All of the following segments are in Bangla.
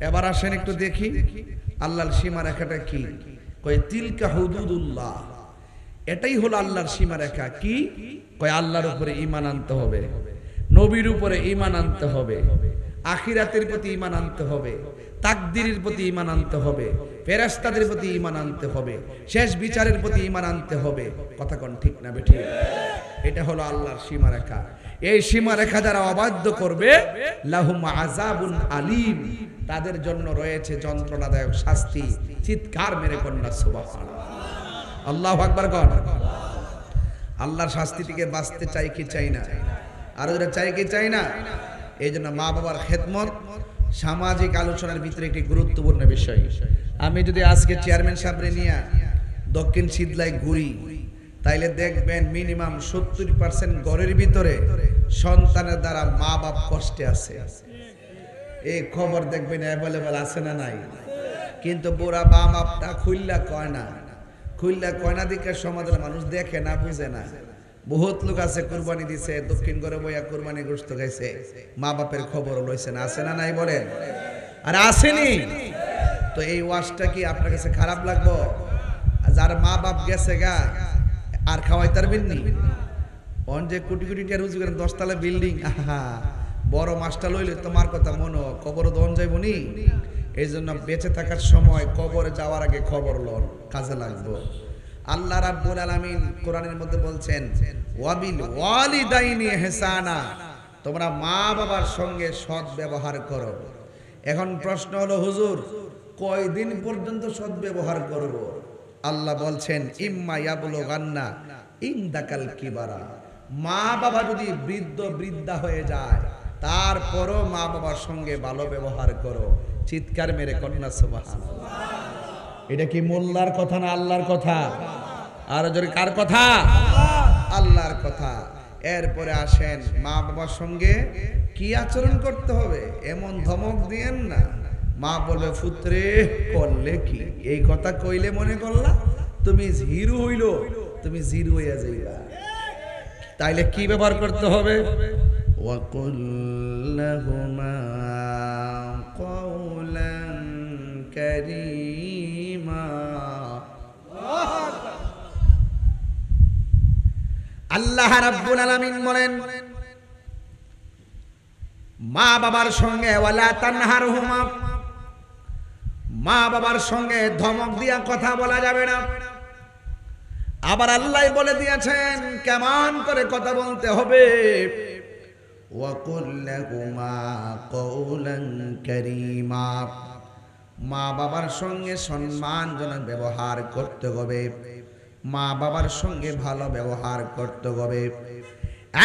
এবার আসেন একটু দেখি আল্লাহর সীমারেখাটা কি। কয় তিলকা হুদুদুল্লাহ, এটাই হলো আল্লাহর সীমারেখা। কি কয়? আল্লাহর উপরে ঈমান আনতে হবে, নবীর উপরে ঈমান আনতে হবে, আখিরাতের প্রতি ঈমান আনতে হবে, তাকদীরের প্রতি ঈমান আনতে হবে, ফেরেশতাদের প্রতি ঈমান আনতে হবে, শেষ বিচারের প্রতি ঈমান আনতে হবে। কথা কোন ঠিক না বেঠিক? এটা হলো আল্লাহর সীমারেখা। এই সীমারেখা যারা অবাধ্য করবে, লাহুম আযাবুন আলীম, তাদের জন্য রয়েছে যন্ত্রণাদায়ক শাস্তি। চিৎকার মেরে কন্যা সুবহানাল্লাহ, আল্লাহু আকবার কর। আল্লাহর শাস্তি থেকে বাঁচতে চাই কি চাই না? আর ওরা চাই কি চাই না? এই জন্য মা বাবার খেদমত সামাজিক আলোচনার ভিতরে একটি গুরুত্বপূর্ণ বিষয়। আমি যদি আজকে চেয়ারম্যান সাহেবরে নিয়ে দক্ষিণ শীতলায় ঘুরি, তাইলে দেখবেন মিনিমাম 70% ঘরের ভিতরে সন্তানের দ্বারা মা বাপ কষ্টে আছে। এই খবর দেখবেন অ্যাভেলেবল আছে না নাই? কিন্তু বুড়া মা বাপটা খুললা কয় না, খুললা কয় না দিকে সমাজের মানুষ দেখে না, বুঝে না। বহুত লোক আছে কুরবানি দিছে, দক্ষিণ ঘরে বইয়া কুরবানি গোশত খাইছে, মা বাপের খবর লইছে না। আছে না নাই বলেন? আর আসেনি তো এই ওয়াজটা কি আপনার কাছে খারাপ লাগবো? যার মা বাপ গেছে গা আর খাওয়াই তারবেন নি? অন যে কোটি কোটি টাকা রুজি করেন, 10 তলা বিল্ডিং, আহা বড় মাছটা লইলে তোমার কথা মনে কবর দন যাইব নি। এই জন্য বেঁচে থাকার সময় কবরে যাওয়ার আগে খবর লন, কাজে লাগবো। আল্লাহ রাব্বুল আলামিন কোরআনের মধ্যে বলছেন ওয়াবিল ওয়ালিদাইনি ইহসানা, তোমরা মা বাবার সঙ্গে সৎ ব্যবহার করো। এখন প্রশ্ন হলো হুজুর, কয়দিন পর্যন্ত সৎ ব্যবহার করব? আল্লাহ বলছেন ইম্মা ইয়াবলুগান্না ইনদাকাল কিবারা, মা বাবা যদি বৃদ্ধ বৃদ্ধা হয়ে যায় তারপরও মা বাবার সঙ্গে ভালো ব্যবহার করো। চিৎকার মেরে কন্যা সুবহানাল্লাহ। এটা কি মোল্লার কথা না আল্লাহর কথা? আর যদি কার কথা? আল্লাহর কথা। এরপরে আসেন মা বাবার সঙ্গে কি আচরণ করতে হবে, এমন ধমক দিয়েন না। মা বলবে পুত্রে করলে কি, এই কথা কইলে মনে করলা তুমি হিরো হইল, তুমি জিরো হইয়া যাইবা। তাইলে কি ব্যবহার করতে হবে? ওয়াকুল লাহুমা কাওলান কারীমা। আল্লাহ রাব্বুল আলামিন বলেন মা বাবার সঙ্গে ওয়ালা তানহারহুমা, মা বাবার সঙ্গে ধমক দিয়া কথা বলা যাবে না। আবার আল্লাহ বলে দিয়েছেন কেমন করে কথা বলতে হবে। ওয়াকুল লাহুমা কাওলান কারীমা, মা বাবার সঙ্গে সম্মানজনক ব্যবহার করতে হবে, মা বাবার সঙ্গে ভালো ব্যবহার করতে হবে।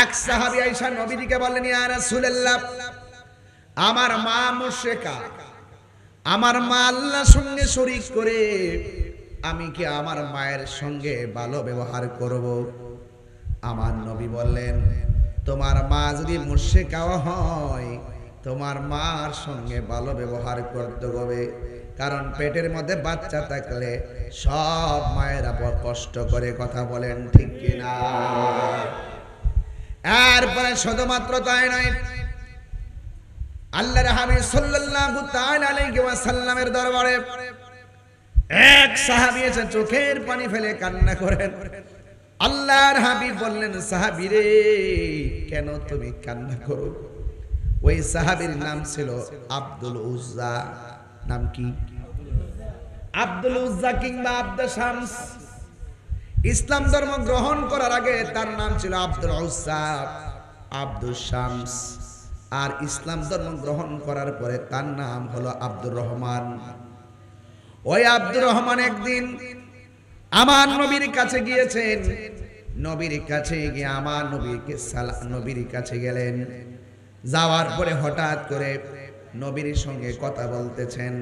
এক সাহাবী আয়েশা নবীজিকে বললেন ইয়া রাসূলুল্লাহ, আমার মা মুশরিকা, আমার মা আল্লাহর সঙ্গে শরীক করে, আমি কি আমার মায়ের সঙ্গে ভালো ব্যবহার করব? আমার নবী বললেন তোমার মা যদি মুশরিকা হয় তোমার মার সঙ্গে ভালো ব্যবহার করতে হবে। কারণ পেটের মধ্যে বাচ্চা থাকলে সব মায়েরা বড় কষ্ট করে। কথা বলেন ঠিক কিনা? এরপরে শুধুমাত্র তাই নয়, আল্লাহর হাবিব সাল্লাল্লাহু তাআলা আলাইহি ওয়াসাল্লামের দরবারে এক সাহাবী এসে চোখের পানি ফেলে কান্না করেন। আল্লাহর হাবিব বললেন সাহাবী রে, কেন তুমি কান্না করো? ওই সাহাবীর নাম ছিল আব্দুল উজ্জা। নাম কি? আব্দুল উজ্জা কিংবা আব্দুল শামস। ইসলাম ধর্ম গ্রহণ করার আগে তার নাম ছিল আব্দুল উজ্জা, আব্দুল শামস। আর ইসলাম ধর্ম গ্রহণ করার পরে তার নাম হলো আব্দুর রহমান। ওই আব্দুর রহমান একদিন আমার নবীর কাছে গিয়েছেন। নবীর কাছে গিয়ে আমার নবীর কাছে গেলেন। যাওয়ার পরে হঠাৎ করে নবীর সঙ্গে কথা বলতেছেন।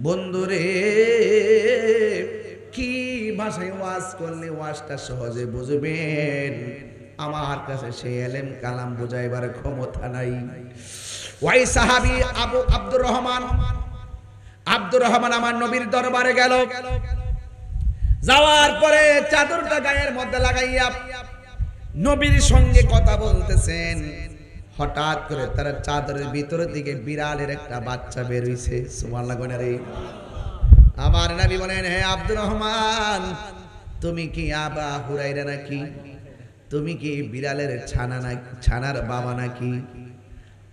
বন্ধুরে, কি ভাষায় ওয়াজ করলে ওয়াজটা সহজে বুঝবেন? আমার কাছে সেই এলেম কালাম বুঝাইবার ক্ষমতা নাই। ওই সাহাবী আব্দুর রহমান আমার নবীর দরবারে গেল। যাওয়ার পরে চাদরটা গায়ের মধ্যে লাগাইয়া নবীর সঙ্গে কথা বলতেছেন। হঠাৎ করে তার চাদরের ভিতরের দিকে বিড়ালের একটা বাচ্চা বের হইছে। সুবহানাল্লাহ গো রে। আমার নবী বলেন, হে আব্দুর রহমান, তুমি কি আবা হুরায়রা নাকি? তুমি কি বিড়ালের ছানার বাবা নাকি?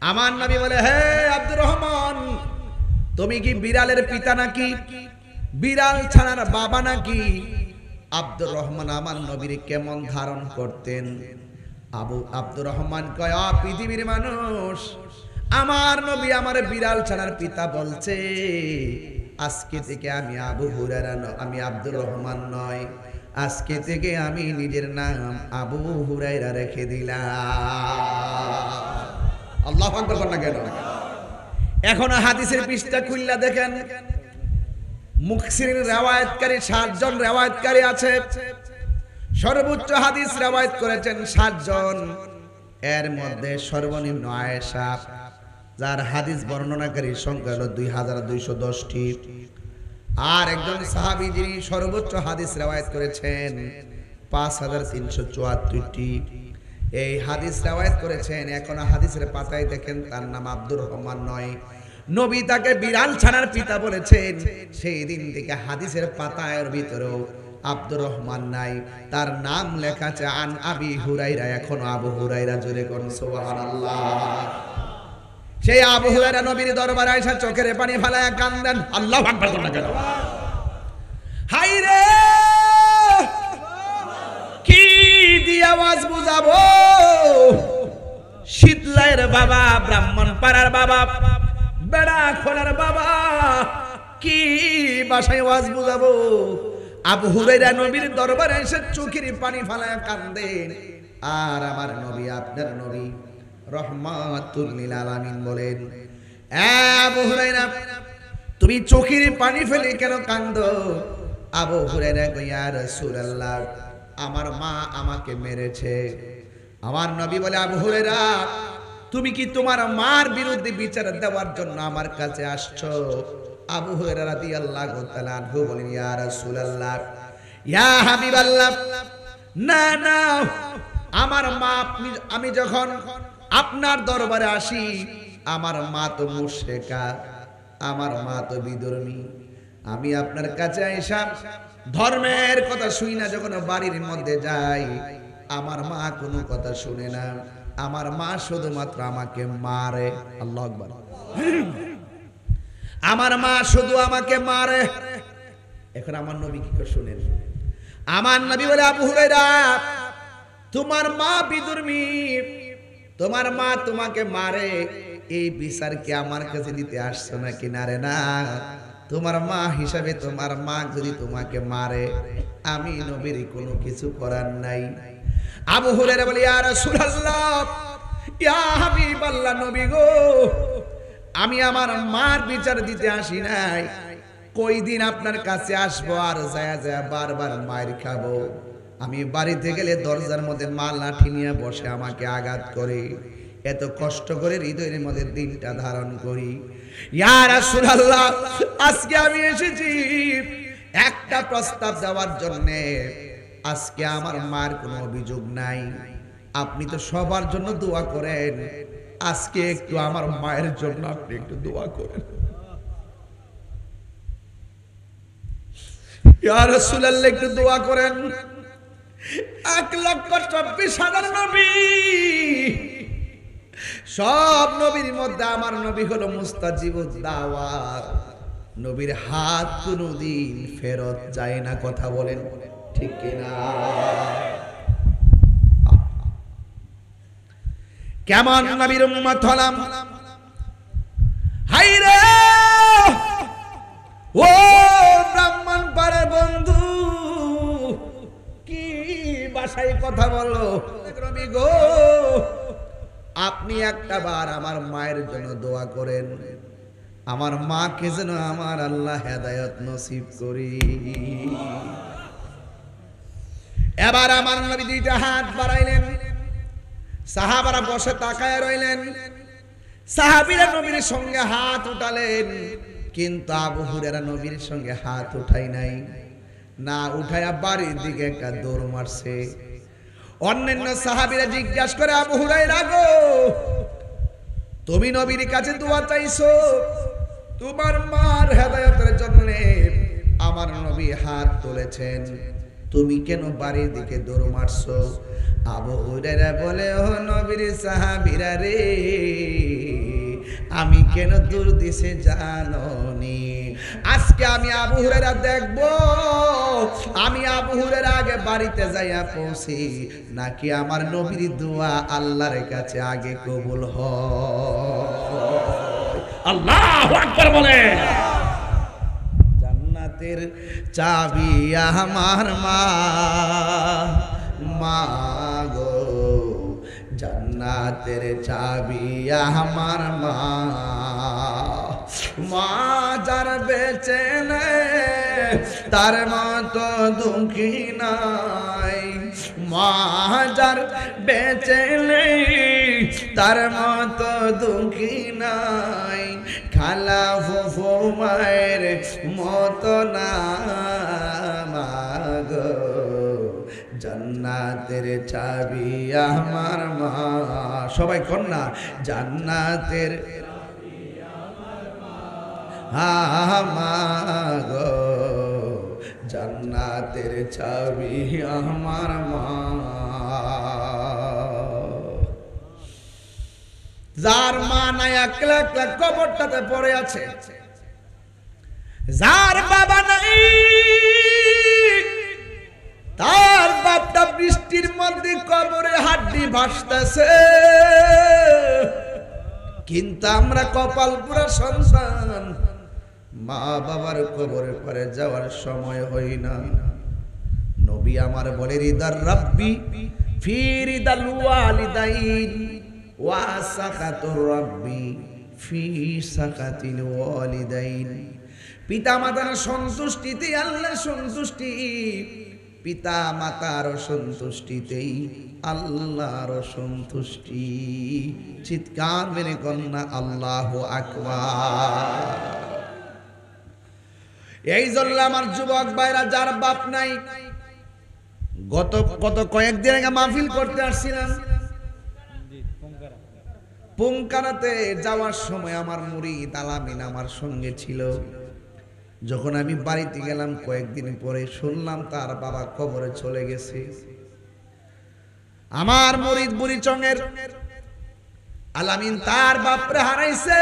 আমার নবী বলে, হে আব্দুর রহমান, তুমি কি বিড়ালের পিতা নাকি? বিড়াল ছানার বাবা নাকি? আব্দুর রহমান আমার নবীর কেমন ধারণ করতেন? আব্দুর রহমান কয়, পৃথিবীর মানুষ, আমার নবী আমার বিড়াল ছানার পিতা বলছে, আজকে থেকে আমি আবু হুরায়রা আমি আব্দুর রহমান নয়, আজকে থেকে আমি নিজের নাম আবু হুরায়রা রেখে দিলাম। আল্লাহু আকবার বলেন না কেন? এখন হাদিসের পৃষ্ঠা খুললা দেখেন, মুফসিরিন riwayatকারী 7 জন riwayatকারী আছে। সর্বোচ্চ হাদিস riwayat করেছেন 7 জন। এর মধ্যে সর্বনিম্ন আয়েশা, যার হাদিস বর্ণনাকারী সংখ্যা হলো 2210টি। আর একজন সাহাবী যিনি সর্বোচ্চ হাদিস riwayat করেছেন 5374টি। এই হাদিস riwayat করেছেন। এখন হাদিসের পাতায় দেখেন তার নাম আব্দুর রহমান নয়, নবী তাকে বিড়াল ছানার পিতা বলেছেন। সেই দিন থেকে হাদিসের পাতার ভিতরেও আব্দুর রহমান নাই, তার নাম লেখা আছে আন আবি হুরায়রা। এখন আবু হুরায়রা, জোরে কোন সুবহানাল্লাহ। সেই আবু হুরায়রা নবীর দরবারে আয়েশা চোখের পানি ফেলায়া কান্দেন। আল্লাহু আকবার বলেন না কেন? হায় রে, কি দিয়ে আওয়াজ বুঝাবো? শীতলাইয়ের বাবা, ব্রাহ্মণ পাড়ার বাবা, বেড়া খোলার বাবা, কি ভাষায় ওয়াজ বুঝাবো? আবু হুরায়রা নবীর দরবারে এসে চোখের পানি ফেলায়া কান্দেন। আর আমার নবী, আপনার নবী রহমাতুল লিল আলামিন বলেন, আবু হুরায়রা, তুমি চোখের পানি ফেলে কেন কান্দো? আবু হুরায়রা কয়, ইয়া রাসূলুল্লাহ, আমার মা আমাকে মেরেছে। আমার নবী বলে, আবু হুরায়রা, তুমি কি তোমার মার বিরুদ্ধে বিচার দেওয়ার জন্য আমার কাছে আসছো? আবু হুরায়রা রাদিয়াল্লাহু তাআলা আনহু বলেন, ইয়া রাসূলুল্লাহ, ইয়া হাবিবাল্লাহ, না না, আমার মা, আমি যখন আপনার দরবারে আসি, আমার মা তো মুশরিকা, আমার মা তো বিধর্মী। আমি আপনার কাছে আইসা ধর্মের কথা শুই না, যখন বাড়ির মধ্যে যাই আমার মা কোনো কথা শুনে না, আমার মা শুধুমাত্র আমাকে মারে। আল্লাহু আকবার। আমার মা শুধু আমাকে মারে। এখন আমার নবী কি করে শুনেন? আমার নবী বলে, আবু হুরায়রা, তোমার মা বিধর্মী, তোমার মা তোমাকে মারে, এই বিচার কি আমার কাছে দিতে আসছো নাকি? না রে না, তোমার মা হিসাবে তোমার মা যদি তোমাকে মারে, আমি নবীর কোনো কিছু করার নাই। আবু হুরায়রা বলে, ইয়া রাসূলুল্লাহ, ইয়া হাবিবাল্লাহ, নবী গো, আমি আমার মার বিচার দিতে আসি নাই, কই দিন আপনার কাছে আসবো আর যায় যায় বারবার মার খাবো? আমি বাড়িতে গেলে দরজার মধ্যে মা লাঠি নিয়ে বসে আমাকে আঘাত করে, এত কষ্ট করে হৃদয়ের মধ্যে দিনটা ধারণ করি। ইয়া রাসূলুল্লাহ, আজকে আমি এসেছি একটা প্রস্তাব দেওয়ার জন্য। আজকে আমার মার কোনো অভিযোগ নাই, আপনি তো সবার জন্য দোয়া করেন, আজকে একটু আমার মায়ের জন্য আপনি একটু দোয়া করেন। ইয়া রাসূলুল্লাহ, একটু দোয়া করেন। 1,24,000 নবী, সব নবীর মধ্যে আমার নবী হলো মুস্তাজিবুদ দাওয়াত। নবীর হাত কোনদিন ফেরত যায় না। কথা বলেন ঠিক কিনা? কেমন নবীর উম্মত হলাম! হায় রে, ও ব্রাহ্মণ পাড়ার বন্ধু, কি ভাষায় কথা বলো? নবী গো, আপনি একটা বার আমার মায়ের জন্য দোয়া করেন, আমার মাকে যেন আমার আল্লাহ হেদায়েত নসিব করি। এবার আমার নবী দুইটা হাত বাড়াইলেন, সাহাবারা বসে তাকায় রইলেন। সাহাবীরা নবীর সঙ্গে হাত উঠালেন, কিন্তু আবু হুরায়রা নবীর সঙ্গে হাত উঠাই নাই, না উঠায়া বাড়ির দিকে একটা দৌড় মারছে। অন্যান্য সাহাবীরা জিজ্ঞাসা করে, আবু হুরায়রা গো, তুমি নবীর কাছে দোয়া চাইছো তোমার মার হেদায়েতের জন্য, আমার নবী হাত তুলেছেন, তুমি কেন বাড়ির দিকে দৌড় মারছো? আবু হুরায়রা বলে, ও নবীর সাহাবীরা রে, আমি কেন দৌড় দিছে জানোনি? আজকে আমি আবু হুরায়রা দেখবো আমি আবু হুরায়রা আগে বাড়িতে যাইয়া পৌঁছি নাকি আমার নবীর দোয়া আল্লাহর কাছে আগে কবুল হয়। আল্লাহু আকবার বলে। জান্নাতের চাবি আমার মা, মা গো, জান্নাতের চাবি আমার মা, মা যার বেঁচে নেই তার মতো দুঃখী নাই, মা যার বেঁচে নেই তার মতো দুঃখী নাই, খালা ফুফু মায়ের মতো না মা গো, জান্নাতের চাবি আমার মা। সবাই কন্যা, জান্নাতের মা গো, জান্নাতের চাবি আমার মা। যার মা নাই একলা একলা কবরটাতে পড়ে আছে, যার বাবা নাই তার বাপটা বৃষ্টির মধ্যে কবরে হাড্ডি ভাসতেছে, কিন্তু আমরা কপাল পুরা সন্তান, মা বাবার কবরের পরে যাওয়ার সময় হই না। নবী আমার বলে, রিদার রাব্বি ফি রিদাল ওয়ালিদাইন ওয়া সাকাতুর রাব্বি ফি সাকাতিল ওয়ালিদাইন। পিতা মাতার সন্তুষ্টিতে আল্লাহর সন্তুষ্টি, পিতা মাতার সন্তুষ্টিতেই আল্লাহর সন্তুষ্টি। চিৎকার মেরে কন্যা আল্লাহু আকবার। এই জন্য আমার যুবক ভাইরা, যার বাপ নাই, গত কয়েকদিন আগে মাহফিল করতে আসছিলাম, পুঙ্কারাতে যাওয়ার সময় আমার মুরিদ আলামিন আমার সঙ্গে ছিল। যখন আমি বাড়িতে গেলাম কয়েকদিন পরে শুনলাম তার বাবা কবরে চলে গেছে। আমার মুরিদ বুড়িচংয়ের আলামিন তার বাপরে হারাইছে,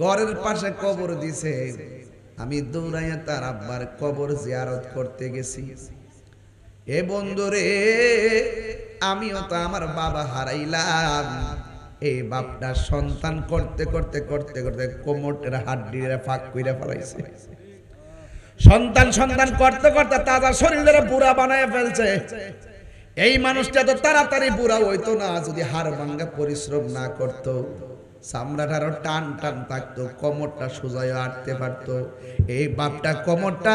ঘরের পাশে কবর দিছে। আমি দৌড়াইয়া তার আব্বার কবর জিয়ারত করতে গেছি। এ বন্ধুরে, আমিও তো আমার বাবা হারাইলাম। এই বাপটা সন্তান করতে করতে করতে করতে কোমরের হাড্ডির ফাঁক কইরা ফেলাইছে। সন্তান সন্তান করতে করতে তাজা শরীরের বুড়া বানায় ফেলছে। এই মানুষটা তো তাড়াতাড়ি বুড়া হইতো না যদি হাড় ভাঙ্গা পরিশ্রম না করতো, চামড়াটারও টান টান থাকতো, কোমরটা সোজায় আটতে পারতো। এই বাপটা কোমরটা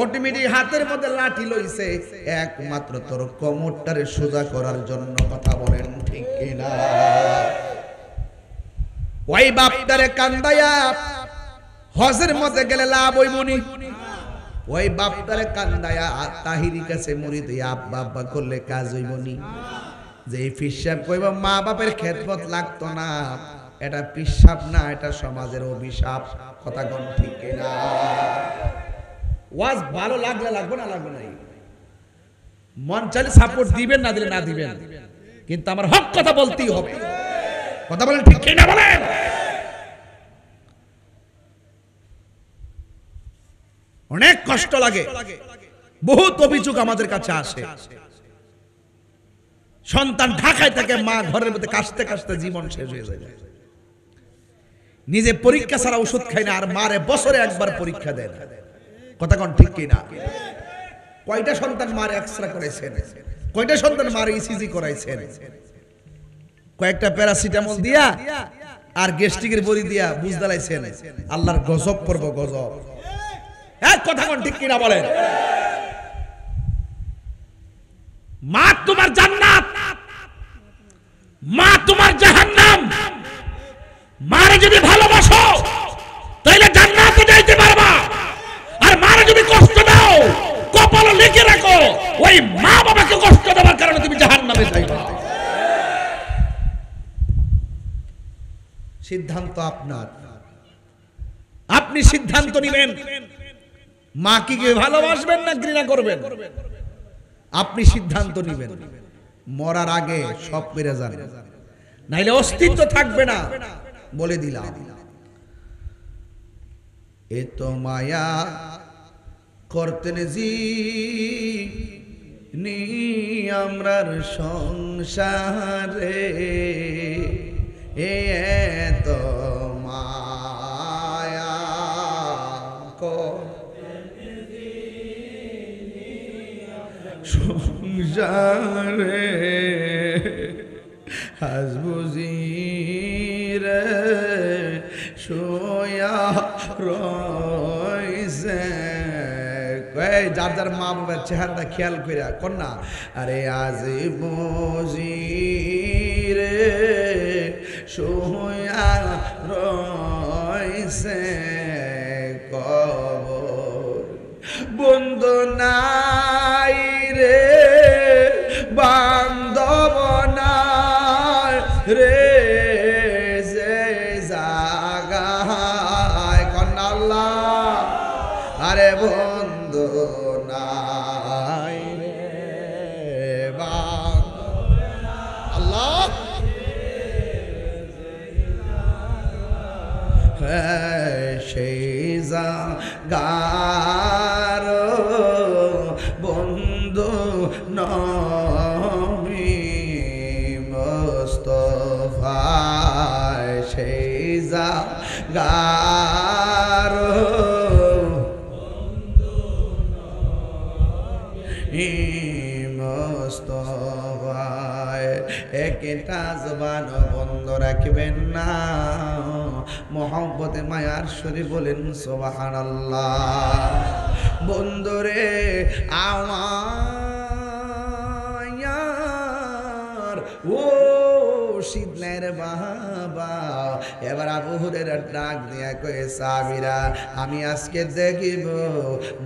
অটোমেটিক হাতের মধ্যে লাঠি লইছে একমাত্র তোর কোমরটারে সোজা করার জন্য। কথা বলেন ঠিক কিনা? ওই বাপটারে কান্দায়া হজের মধ্যে গেলে লাভ হইব নি? ওই বাপটারে কান্দায়া তাহিরি কাছে মুরিদ আব্বা আব্বা করলে কাজ হইব নি? যে ফিসাব কইবা মা বাপের খেদমত লাগতো না, এটা পিসাব না, এটা সমাজের অভিশাপ। কথা কোন ঠিক কিনা? ওয়াজ ভালো লাগলে লাগবে না লাগবে না, মন চাইলে সাপোর্ট দিবেন, না দিলে না দিবেন, কিন্তু আমার হক কথা বলতেই হবে। কথা বলেন ঠিক কিনা বলেন? অনেক কষ্ট লাগে, বহুত অভিযোগ আমাদের কাছে আসে। সন্তান ঢাকায় থাকে, মা ঘরের মধ্যে কাশতে কাশতে জীবন শেষ হয়ে যায়। নিজে পরীক্ষা ছাড়া ওষুধ খায় না, আর মারে বছরে একবার পরীক্ষা দেয় না। কথা কোন ঠিক কিনা? কয়টা সন্তান মারে এক্সরা করাইছেন, কয়টা সন্তান মারে ইসিজি করাইছেন, কয়েকটা প্যারাসিটামল দিয়া আর গ্যাস্ট্রিকের বড়ি দিয়া বুঝ দালাইছেন। আল্লাহর গজব করব গজব। এক কথা কোন ঠিক কিনা বলেন? মা তোমার জান্নাত, মা তোমার জাহান্নাম। মারে যদি ভালোবাসো তাহলে জান্নাতে যাইতে পারবা, আর মারে যদি কষ্ট দাও কপালে লিখে রাখো ওই মা বাবাকে কষ্ট দেওয়ার কারণে তুমি জাহান্নামে যাইবা। সিদ্ধান্ত আপনার। আপনি সিদ্ধান্ত নেবেন মা কি ভালোবাসবেন না ঘৃণা করবেন, আপনি সিদ্ধান্ত নেবেন। মরার আগে সব মেরে যান, নাইলে অস্তিত্ব থাকবে না, বলে দিলাম। এ তো মায়া করতেন জি নি আমরার সংসারে, এ তো মায়া সংসারে আজ বুঝি রে সোয়া রইছে। যার যার মা বাবার চেহারাটা খেয়াল করে কন্যা, আরে আজ বুঝি রে সোয়া রইছে কবর, বন্ধু নাই রে বান্ধব নাই রে যে জাগায়, কন্যা আল্লাহ, আরে বন্ধু নাই রে আল্লাহ, সেই জাগার বন্ধু নবী মুস্তাফা, সেই জাগার মুস্তাফা। একটা জবান বন্ধ রাখবেন না, মহব্বতে মায়ার শরীফ বলেন সুবহানাল্লাহ। বন্ধুরে আমার ও শীতলের বাবা, এবার আবু হুরায়রা ডাক দিয়া কয়ে, সাহাবীরা আমি আজকে দেখিব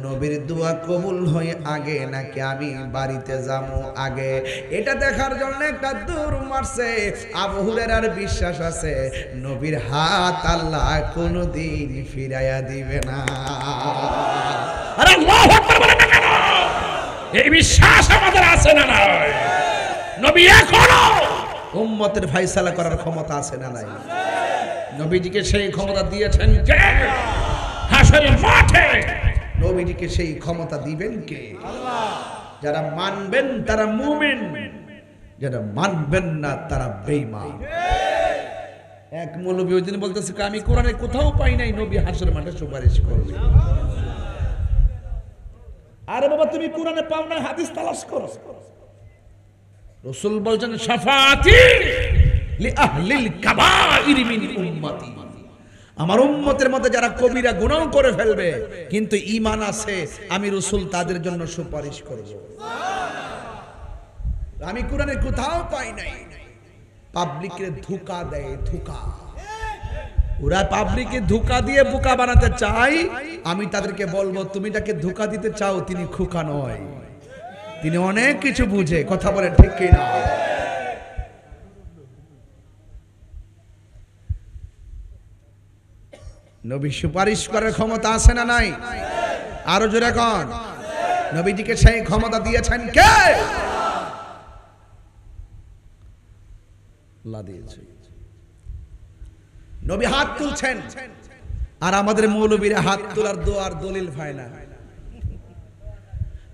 নবীর দোয়া কবুল হয়ে আগে নাকি আমি বাড়িতে যাবো আগে। এটা দেখার জন্য একটা দৌড় মারছে। আবু হুরায়রার বিশ্বাস আছে নবীর হাত আল্লাহ কোনোদিন ফিরাইয়া দিবে না। আরে আল্লাহু আকবার বলেন না কেন? এই বিশ্বাস আমাদের আছে না নাই? নবী এখনো উম্মতের ফয়সালা করার ক্ষমতা আছে না নাই? নবীজিকে সেই ক্ষমতা দিয়েছেন কে? হাসরের মাঠে নবীজিকে সেই ক্ষমতা দিবেন কে? আল্লাহ। যারা মানবেন তারা মুমিন, যারা মানবেন না তারা বেঈমান। এক মৌলবী ওই দিন বলতেছে আমি কোরআনে কোথাও পাই নাই নবী হাসরের মাঠে সুপারিশ করবে। আরে বাবা তুমি কোরআনে পাও না, হাদিস তালাশ করো। রাসূল বলেন শাফাআতি লি আহলিল কাবাইর মিন উম্মতি, আমার উম্মতের মধ্যে যারা কবিরা গুনাহ করে ফেলবে কিন্তু ঈমান আছে, আমি রাসূল তাদের জন্য সুপারিশ করব। আমি কোরআনে কোথাও পাই নাই। পাবলিকের ধোঁকা দেয়, ধোঁকা। ওরা পাবলিকে ধোঁকা দিয়ে বোকা বানাতে চায়। আমি তাদেরকে বলবো তুমি তাকে ধোঁকা দিতে চাও, তিনি খোকা নয়, তিনি অনেক কিছু বুঝে। কথা বলে ঠিক কি না? নবী সুপারিশ করার ক্ষমতা আছে না নাই? আরো জোরে কোন? নবীজিকে সেই ক্ষমতা দিয়েছেন কে? আল্লাহ দিয়েছে। নবী হাত তুলছেন আর আমাদের মৌলবীরা হাত তোলার দোয়ার দলিল পায় না,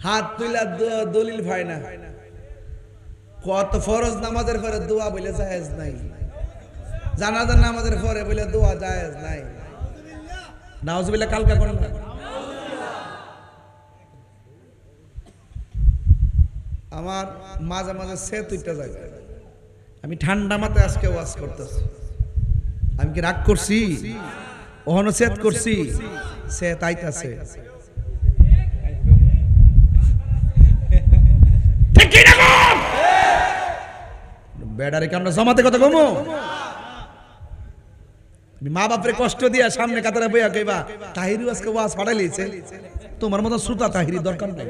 হাত তোলার দলিল পায় না। কত ফরজ নামাজের পরে দোয়া বলে জায়েজ নাই, জানাজার নামাজের পরে বলে দোয়া জায়েজ নাই। নাউজুবিল্লাহ কালকা করেন না। আমার মাঝে মাঝে সে তুইটা যায়, আমি ঠান্ডা মাথায় আজকে ওয়াজ করতেছি। আমি কি রাগ করছি? ওহনো সেট করছি, সে তাইতাছে। ঠিক কি না? বেডারে কি আমরা জমাতে কথা কমো? মা বাপরে কষ্ট দিয়া সামনে কাতারে বইয়া কইবা তাহিরি আজকে ওয়াজ ফাড়াই লিয়েছে, তোমার মতো শ্রোতা তাহিরি দরকার নাই।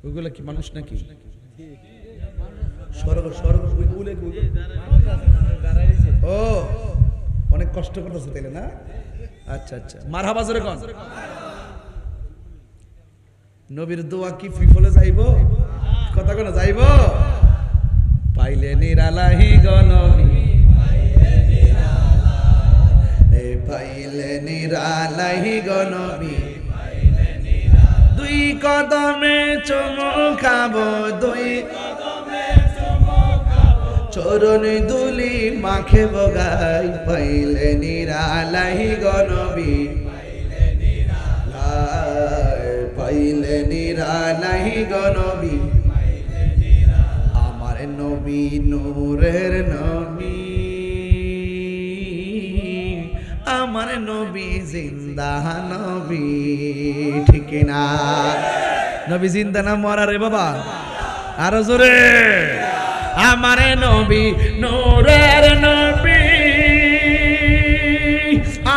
ওইগুলো কি মানুষ নাকি? স্বর্গ স্বর্গ ও অনেক কষ্ট করতেছে তাইলে না? আচ্ছা আচ্ছা, মারহাবা জোরে কোন। নবীর দোয়া কি ফিফলে যাইব? কথা কোন যাইব? পাইলে নিরালাহি গনবী, পাইলে নিরালাহি গনবী, দুই কদমে চুমু খাবো, দুই চরণ দুলি মাখে বগাই, পাইলে নিরালাহি গনবী, পাইলে নিরালাহি গনবী, আমার নবী নূরের নবী, আমার নবী জিন্দা নবী, ঠিক না? নবী জিন্দা না মরা রে বাবা? আরো জোরে। আমার নবী নূরের নবী,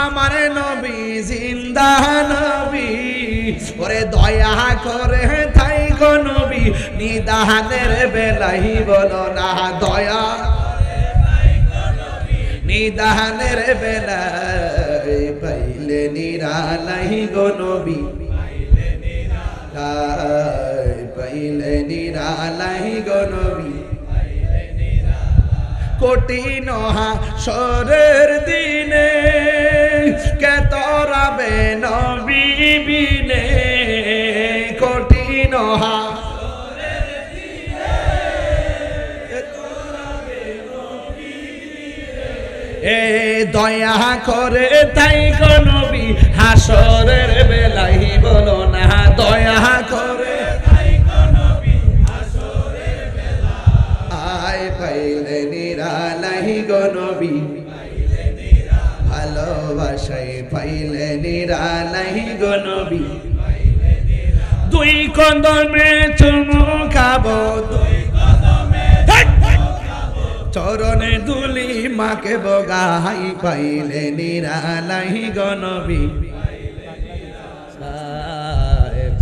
আমার নবী জিন্দা নবী, ওরে দয়া করে তাই গো নবী, নিদানের বেলাই বলো না দয়া, নিদানের বেলাই, পাইলে নিরালাই গো নবী, পাইলে নিরালাই গো নবী, কঠিন হাসরের দিনে কে তরাবে নবী বিনে, কঠিন হাসরের দিনে কে তরাবে নবী বিনে, এ দয়া করে তাই গো নবী, হাসরের বেলাই বলো না দয়া করে, পাইলে নিরালাই গো নবী, ভালোবাসায় পাইলে নিরালাই গো নবী, দুই কদমে চুমু খাবো, দুই কদমে চরণে দুলি মাকে বগাই, পাইলে নিরালাই গো নবী,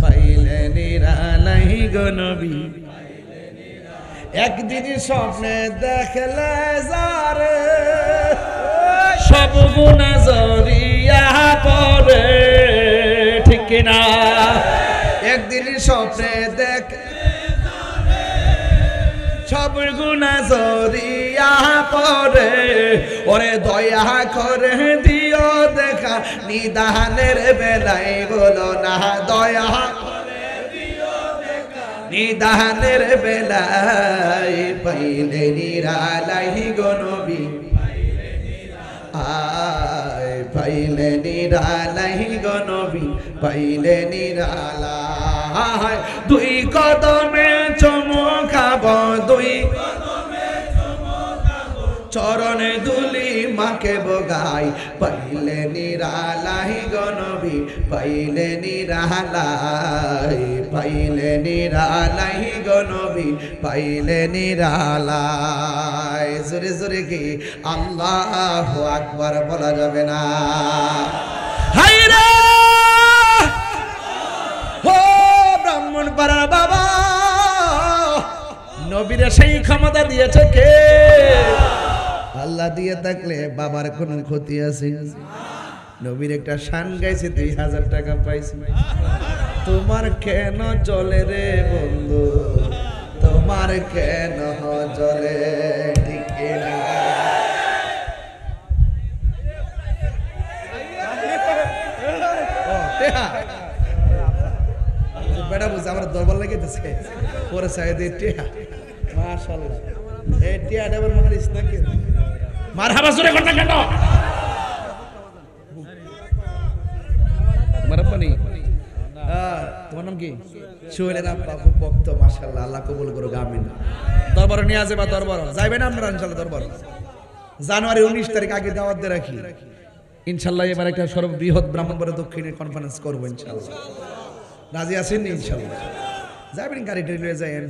পাইলে নিরালাই গো নবী, একদিন স্বপ্নে দেখলে যারে, সব গুনাহ জড়িয়া পড়ে, ঠিক না? একদিন স্বপ্নে দেখলে যারে, সব গুনাহ জড়িয়া পড়ে, ওরে দয়া করে দিও দেখা, নিদানের বেলায় বলো না দয়া, নিদানের বেলায় পাইলে নিরালাই গো নবী, আয় পাইলে নিরালাই গো নবী, পাইলে নিরালাই, দুই কদমে চুমু খাবো, দুই চরণে দুলি মাকে বগাই, পাইলে নিরালাই গো নবী, পাইলে নিরালাই, পাইলে নিরালাই গো নবী, পাইলে নিরালাই। জোরে জোরে কি আল্লাহু আকবার বলা যাবে না? হায়রে ও ব্রাহ্মণ পাড়ার বাবা, নবীরে সেই ক্ষমতা দিয়েছে কে? আল্লাহ দিয়ে থাকলে বাবার কোনো ক্ষতি আছে? নবীর একটা শান গাইছে, 2000 টাকা পাইছি। তোমার কেন চলে রে বন্ধু, তোমার কেন চলে, ঠিক না? বেটা বুঝে আমার দরবার লেগেছে পরে সাইদে টিয়া, মাশাআল্লাহ এই টিয়াটা আবার মারিস না কেন? মারহাবা জোরে করতে কেন? মারাপানি তোমার নাম কি? সোহেলের আব্বা খুব ভক্ত, মাশাআল্লাহ, আল্লাহ কবুল করুক, আমিন। দরবার নিয়ে যাবে, দরবার যাইবেন আপনারা ইনশাআল্লাহ? দরবার জানুয়ারি 19 তারিখ আগে দাওয়াত দিয়ে রাখি ইনশাআল্লাহ। এবার একটা সর্ববৃহৎ ব্রাহ্মণবাড়ি দক্ষিণে কনফারেন্স করবো ইনশাআল্লাহ। রাজি আছেন ইনশাআল্লাহ? যাবেন, গাড়ি টাড়ি নিয়ে যাবেন,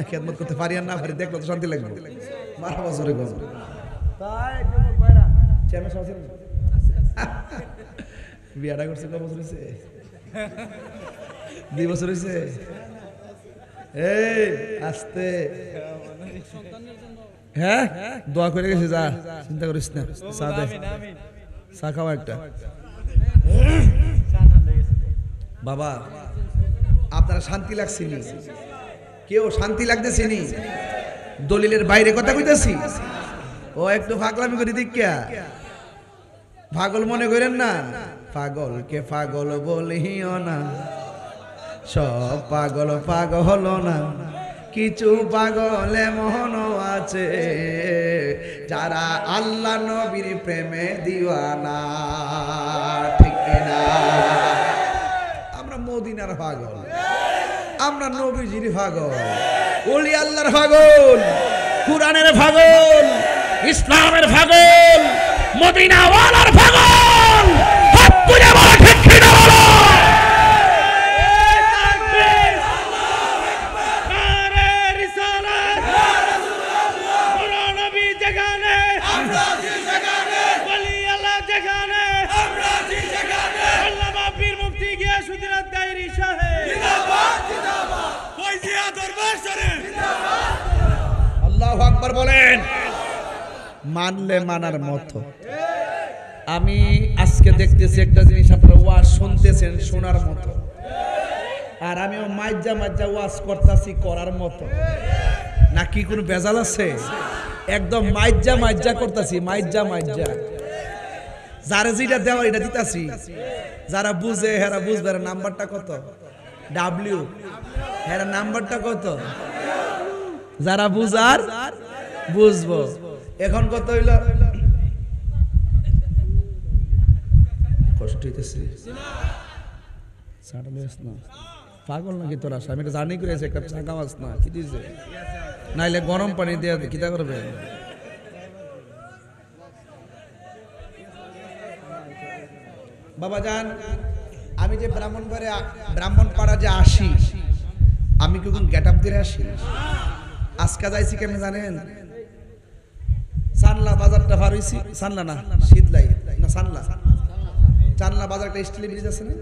খেদমত করতে পারি আর না পারি দেখলে তো শান্তি লাগবে। মারহাবা জোরে বল। বিয়াটা করছে কত বছর হয়েছে? 2 বছর হয়েছে। এই আস্তে হ্যাঁ দোয়া করে গেছে, যা চিন্তা করিস না, চা দে, চা খাওয়া একটা। বাবা আপনারা শান্তি লাগছে নি? কেউ শান্তি লাগতেছে নি? দলিলের বাইরে কথা কইতাছি, ও একটু পাগলামি করে দেখিয়া পাগল মনে করেন না। পাগলকে পাগল বলিও না, সব পাগল পাগল না, কিছু পাগল এমন আছে যারা আল্লাহ নবীর প্রেমে দিওয়ানা, ঠিক না? আমরা মদিনার পাগল, আমরা নবীজির পাগল, ওলি আল্লাহর পাগল, কুরআনের পাগল, ইসলামের পাগল, মদিনাওয়ালার পাগল। হাত তুলে বলো ঠিক কি না বলো। আল্লাহু আকবার বলেন। মানলে মানার মতো। আমি আজকে দেখতেছি একটা জিনিস, আপনারা ওয়াজ শুনতেছেন শোনার মতো, আর আমিও মাইজা মাইজা ওয়াজ করতেছি করার মতো, নাকি কোনো ভেজাল আছে? একদম মাইজা মাইজা করতেছি, মাইজা মাইজা। যারা যেটা দেওয়া এটা দিতাছি, যারা বুঝে হেরা বুঝবে। নাম্বারটা কত? ডাব্লিউ। হেরা নাম্বারটা কত? যারা বুঝার বুঝবো। এখন কত হইল? কষ্ট হইতেছে, পাগল নাকি তোরা? আমি এটা জানি করে একটা চাকা মাছ না কি দিয়েছে, নাইলে গরম পানি দিয়ে কিতা করবে? বাবা জান, আমি যে ব্রাহ্মণপাড়া যে আসি, আমি কি কোন গেট আপ দিয়ে আসি? আজকে যাইছি কেমন জানেন? সানলা বাজারটা পার হইছি, সানলা না শীতলাই না সানলা, চানলা বাজারটা স্টিল ব্রিজ আছে না,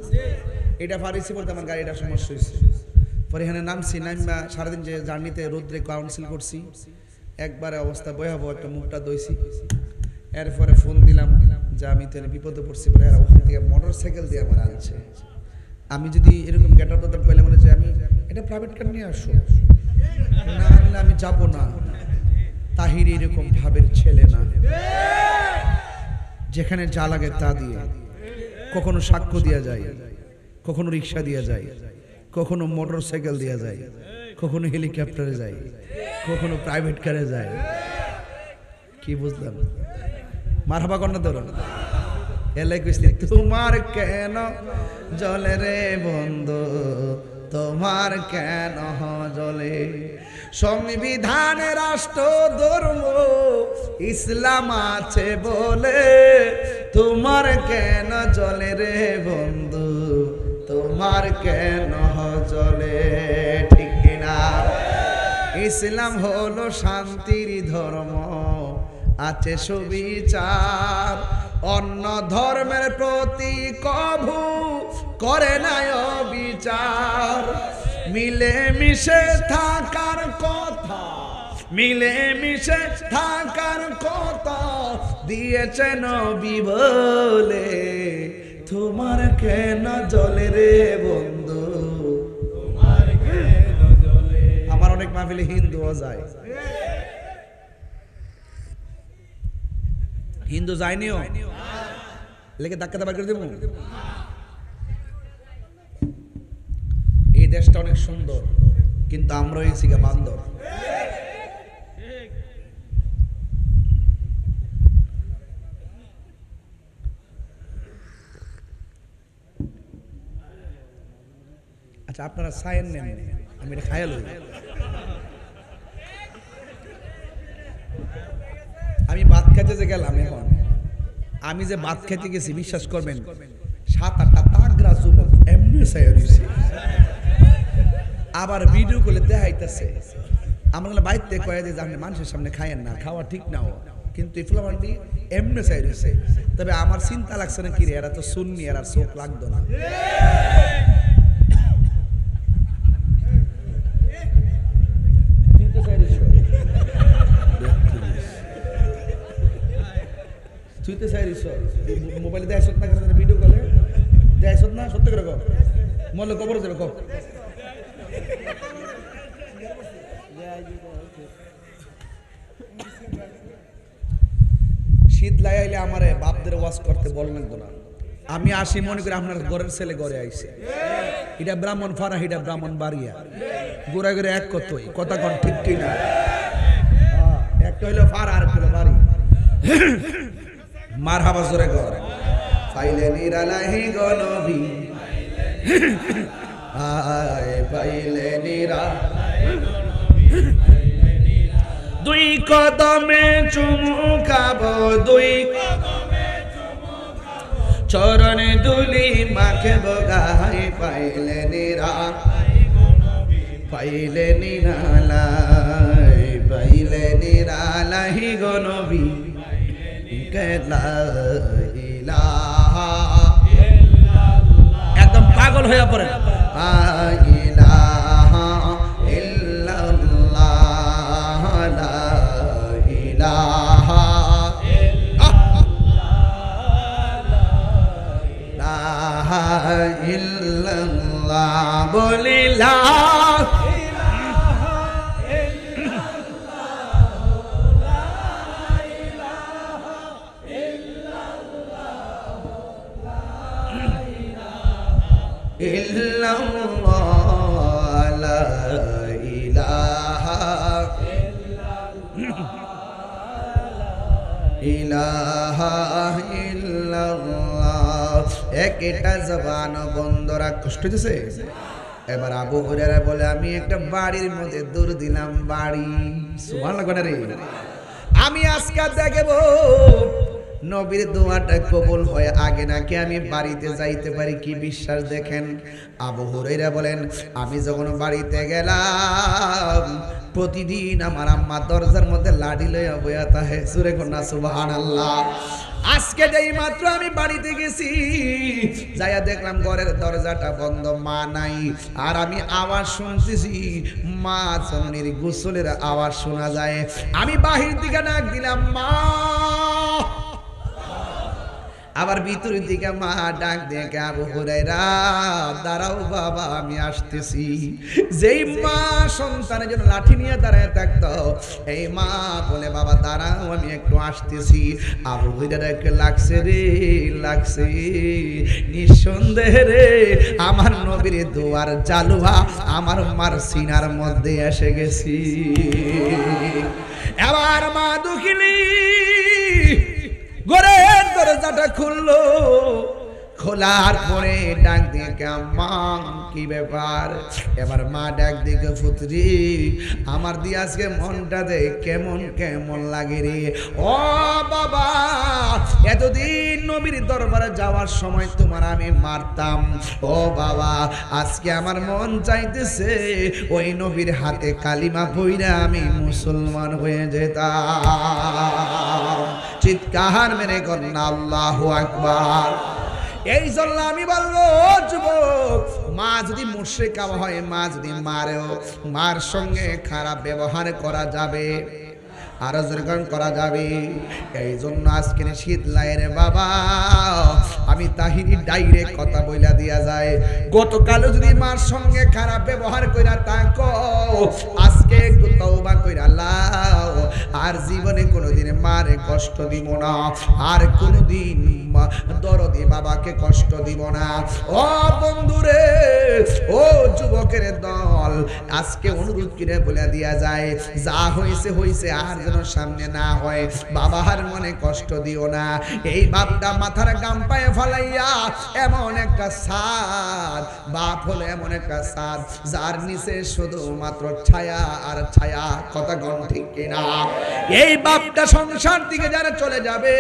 এটা পার হইছি বলতে আমার গাড়িটা সমস্যা হয়েছে। পরে এখানে নামছি, নামবা সারাদিন যে জার্নিতে রোদ্রে কাউন্সিল করছি, একবারে অবস্থা ভয়াবহ, একটা মুখটা দইছি। এরপরে ফোন দিলাম যে আমি তো বিপদে পড়ছি, পরে ওখান থেকে মোটর সাইকেল দিয়ে আমার আনছে। আমি যদি এরকম গেটার দরকার পেলে মনে যে আমি এটা প্রাইভেট কার নিয়ে আসো, না আনলে আমি যাবো না। তাহির এরকম ভাবের ছেলে না, যেখানে যা লাগে তা দিয়ে, কখনো সাক্ষ্য দিয়া যায়, কখনো রিক্সা দিয়া যায়, কখনো মোটর সাইকেল দিয়া যায়, কখনো হেলিকপ্টারে যায়, কখনো প্রাইভেট কারে যায়। কি বুঝলাম? মারহাবা কন্যা তোর এলাই কইছি, তোমার কেন জলে রে বন্ধু, তোমার কেন জলে? সংবিধান রাষ্ট্র ধর্ম ইসলাম আছে বলে, তোমার কেন জলে রে বন্ধু, তোমার কেন জলে? ঠিক কিনা? ইসলাম হলো শান্তির ধর্ম, আছে সুবিচার, অন্য ধর্মের প্রতি কভু করে না বিচার। মিলে মিশে থাকার কথা, মিলে মিশে থাকার কথা দিয়েছে নবী বলে, তোমার কেন জলে রে বন্ধু, তোমার কেন জলে? আমার অনেক মাহফিলে হিন্দুও যায়, হিন্দু যায়নিও, লেগে ধাক্কা দাবা করে দেব। এই দেশটা অনেক সুন্দর, কিন্তু আমরা হয়েছি গা বান্দর। আচ্ছা আপনারা সায়েন নেন, আমি এটা খায়াল হই। আমি ভাত খেতে যে গেলাম, এখন আমি যে ভাত খেতে গেছি বিশ্বাস করবেন 7-8টা তাগরা যুবক এমনি সাইয়া রইছে, আবার ভিডিও করে দেখাইতেছে। আমরা বাইতে কয়ে দিয়ে আপনি মানুষের সামনে খায়েন না, খাওয়া ঠিক নাও, কিন্তু এই ফুলাবান্ডি এমনি সাইয়া রইছে। তবে আমার চিন্তা লাগছে না, কি রে এরা তো সুন্নি, এরা চোখ লাগতো না। তুই তো চাইছ মোবাইলে দেখাইছ না কেন ভিডিও কলে দেখাইছ না সত্যি করে কম মলে কবর যাবে কম শীত লাগাইলে আমারে বাপদের ওয়াজ করতে বল লাগতো না আমি আসি মনে করি আপনার ঘরের ছেলে ঘরে আইছে এটা ব্রাহ্মণ ফারা এটা ব্রাহ্মণ বাড়িয়া গোড়া করে এক কতই কথা কন ঠিক কিনা একটা হইলো ফারা আর একটা বাড়ি মার হাবা জোরে কর পাইলে নিরালাহি গো নবী আয় পাইলে নিরা দুই কদমে চুমু খাবো দুই চরণে দুলি মাখবো গায়ে পাইলে নিরা পাইলে নিরালাই পাইলে নিরালাহি গো নবী একদম পাগল হয়ে পড়ে বলিলা একটা জবান বন্ধরা কষ্ট হইতেছে এবার আবু হুরায়রা বলে আমি একটা বাড়ির মধ্যে দূর দিলাম বাড়ি সুবহানাল্লাহ কোন রে আমি আজকে দেখব নবীর দোয়াটা কবুল হয় আগে নাকি আমি বাড়িতে যাইতে পারি কি বিশ্বাস দেখেন আবু হুরায়রা বলেন আমি যখন বাড়িতে গেলাম প্রতিদিন আমার আম্মা দরজার মধ্যে লাঠি লইয়া বইয়া তাহে সুরে কন্যা সুবহানাল্লাহ আজকে যেই মাত্র আমি বাড়িতে গেছি যাইয়া দেখলাম ঘরের দরজাটা বন্ধ মা নাই আর আমি আওয়াজ শুনতেছি মা জননীর গোসলের আওয়াজ শোনা যায় আমি বাহির দিকে ডাক দিলাম মা আবার ভিতরের দিকে মা ডাক দিয়ে আবু হুরায়রা দাঁড়াও বাবা আমি আসতেছি যেই মা সন্তানের জন্য লাঠি নিয়ে দাঁড়ায় থাকতো এই মা বলে বাবা দাঁড়াও আমি একটু আসতেছি আবু হুরায়রাকে লাগছে রে লাগছে নিঃসন্দেহে রে আমার নবীর দুয়ার জালুয়া আমার মার সিনার মধ্যে এসে গেছি এবার মা দুঃখিনী ঘরের দরজাটা খুললো খোলার পরে ডাক দিয়ে আম্মা কি ব্যাপার এবার মা ডাক দিয়ে পুত্রি আমার দিয়ে আজকে মনটা দে কেমন কেমন লাগে রে ও বাবা এতদিন নবীর দরবারে যাওয়ার সময় তোমার আমি মারতাম ও বাবা আজকে আমার মন চাইতেছে ওই নবীর হাতে কালিমা পইরা আমি মুসলমান হয়ে যেতাম চিৎকার মেরে কন্যা আল্লাহু আকবার এই জন্য আমি বলবো যুবক মা যদি মুশরিক হয় মা যদি মারেও মার সঙ্গে খারাপ ব্যবহার করা যাবে আর জোরগান করা যাবে এই জন্য আজকে শীত লাইরে বাবা আমি তাহিরি ডাইরেক্ট কথা বইলা দিয়া যায় গতকাল যদি মার সঙ্গে খারাপ ব্যবহার কইরা থাকো আজকে একটু তওবা কইরা লাও আর জীবনে কোনোদিন মারে কষ্ট দিব না আর কোনোদিন দরদি বাবাকে কষ্ট দিব না ও বন্ধুরে ও যুবকের দল আজকে অনুরোধ করে বলে দিয়া যায় যা হইছে হইছে আর যেন সামনে না হয় বাবার মনে কষ্ট দিও না এই বাপটা মাথার গাম পায়ে ফলাইয়া এমন একটা সাদ বাপ হলো এমন একটা সাদ যার নিচে শুধুমাত্র ছায়া আর ছায়া কথা গণ ঠিক কিনা এই বাপটা সংসার থেকে যারা চলে যাবে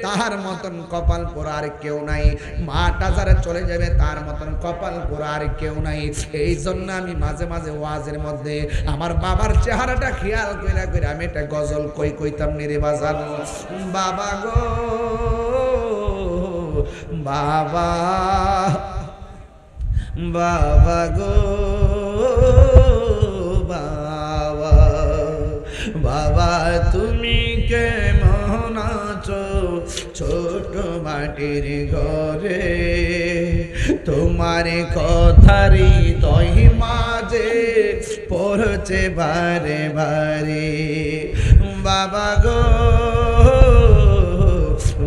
তাহার মতন কপাল পোড়া আর কেউ নাই মাটা যারা চলে যাবে তার মতন কপাল পোড়া আর কেউ নাই এই জন্য আমি মাঝে মাঝে ওয়াজের মধ্যে আমার বাবার চেহারাটা খেয়াল কইরা কইরা আমি একটা গজল কইতাম নিরে বাজান বাবা গো বাবা বাবা গো বাবা বাবা তুমি কেমন আছো আছো ছোট মাটির ঘরে, তোমার কথারি তৈ মাঝে পড়ছে বারে বারে। বাবা গো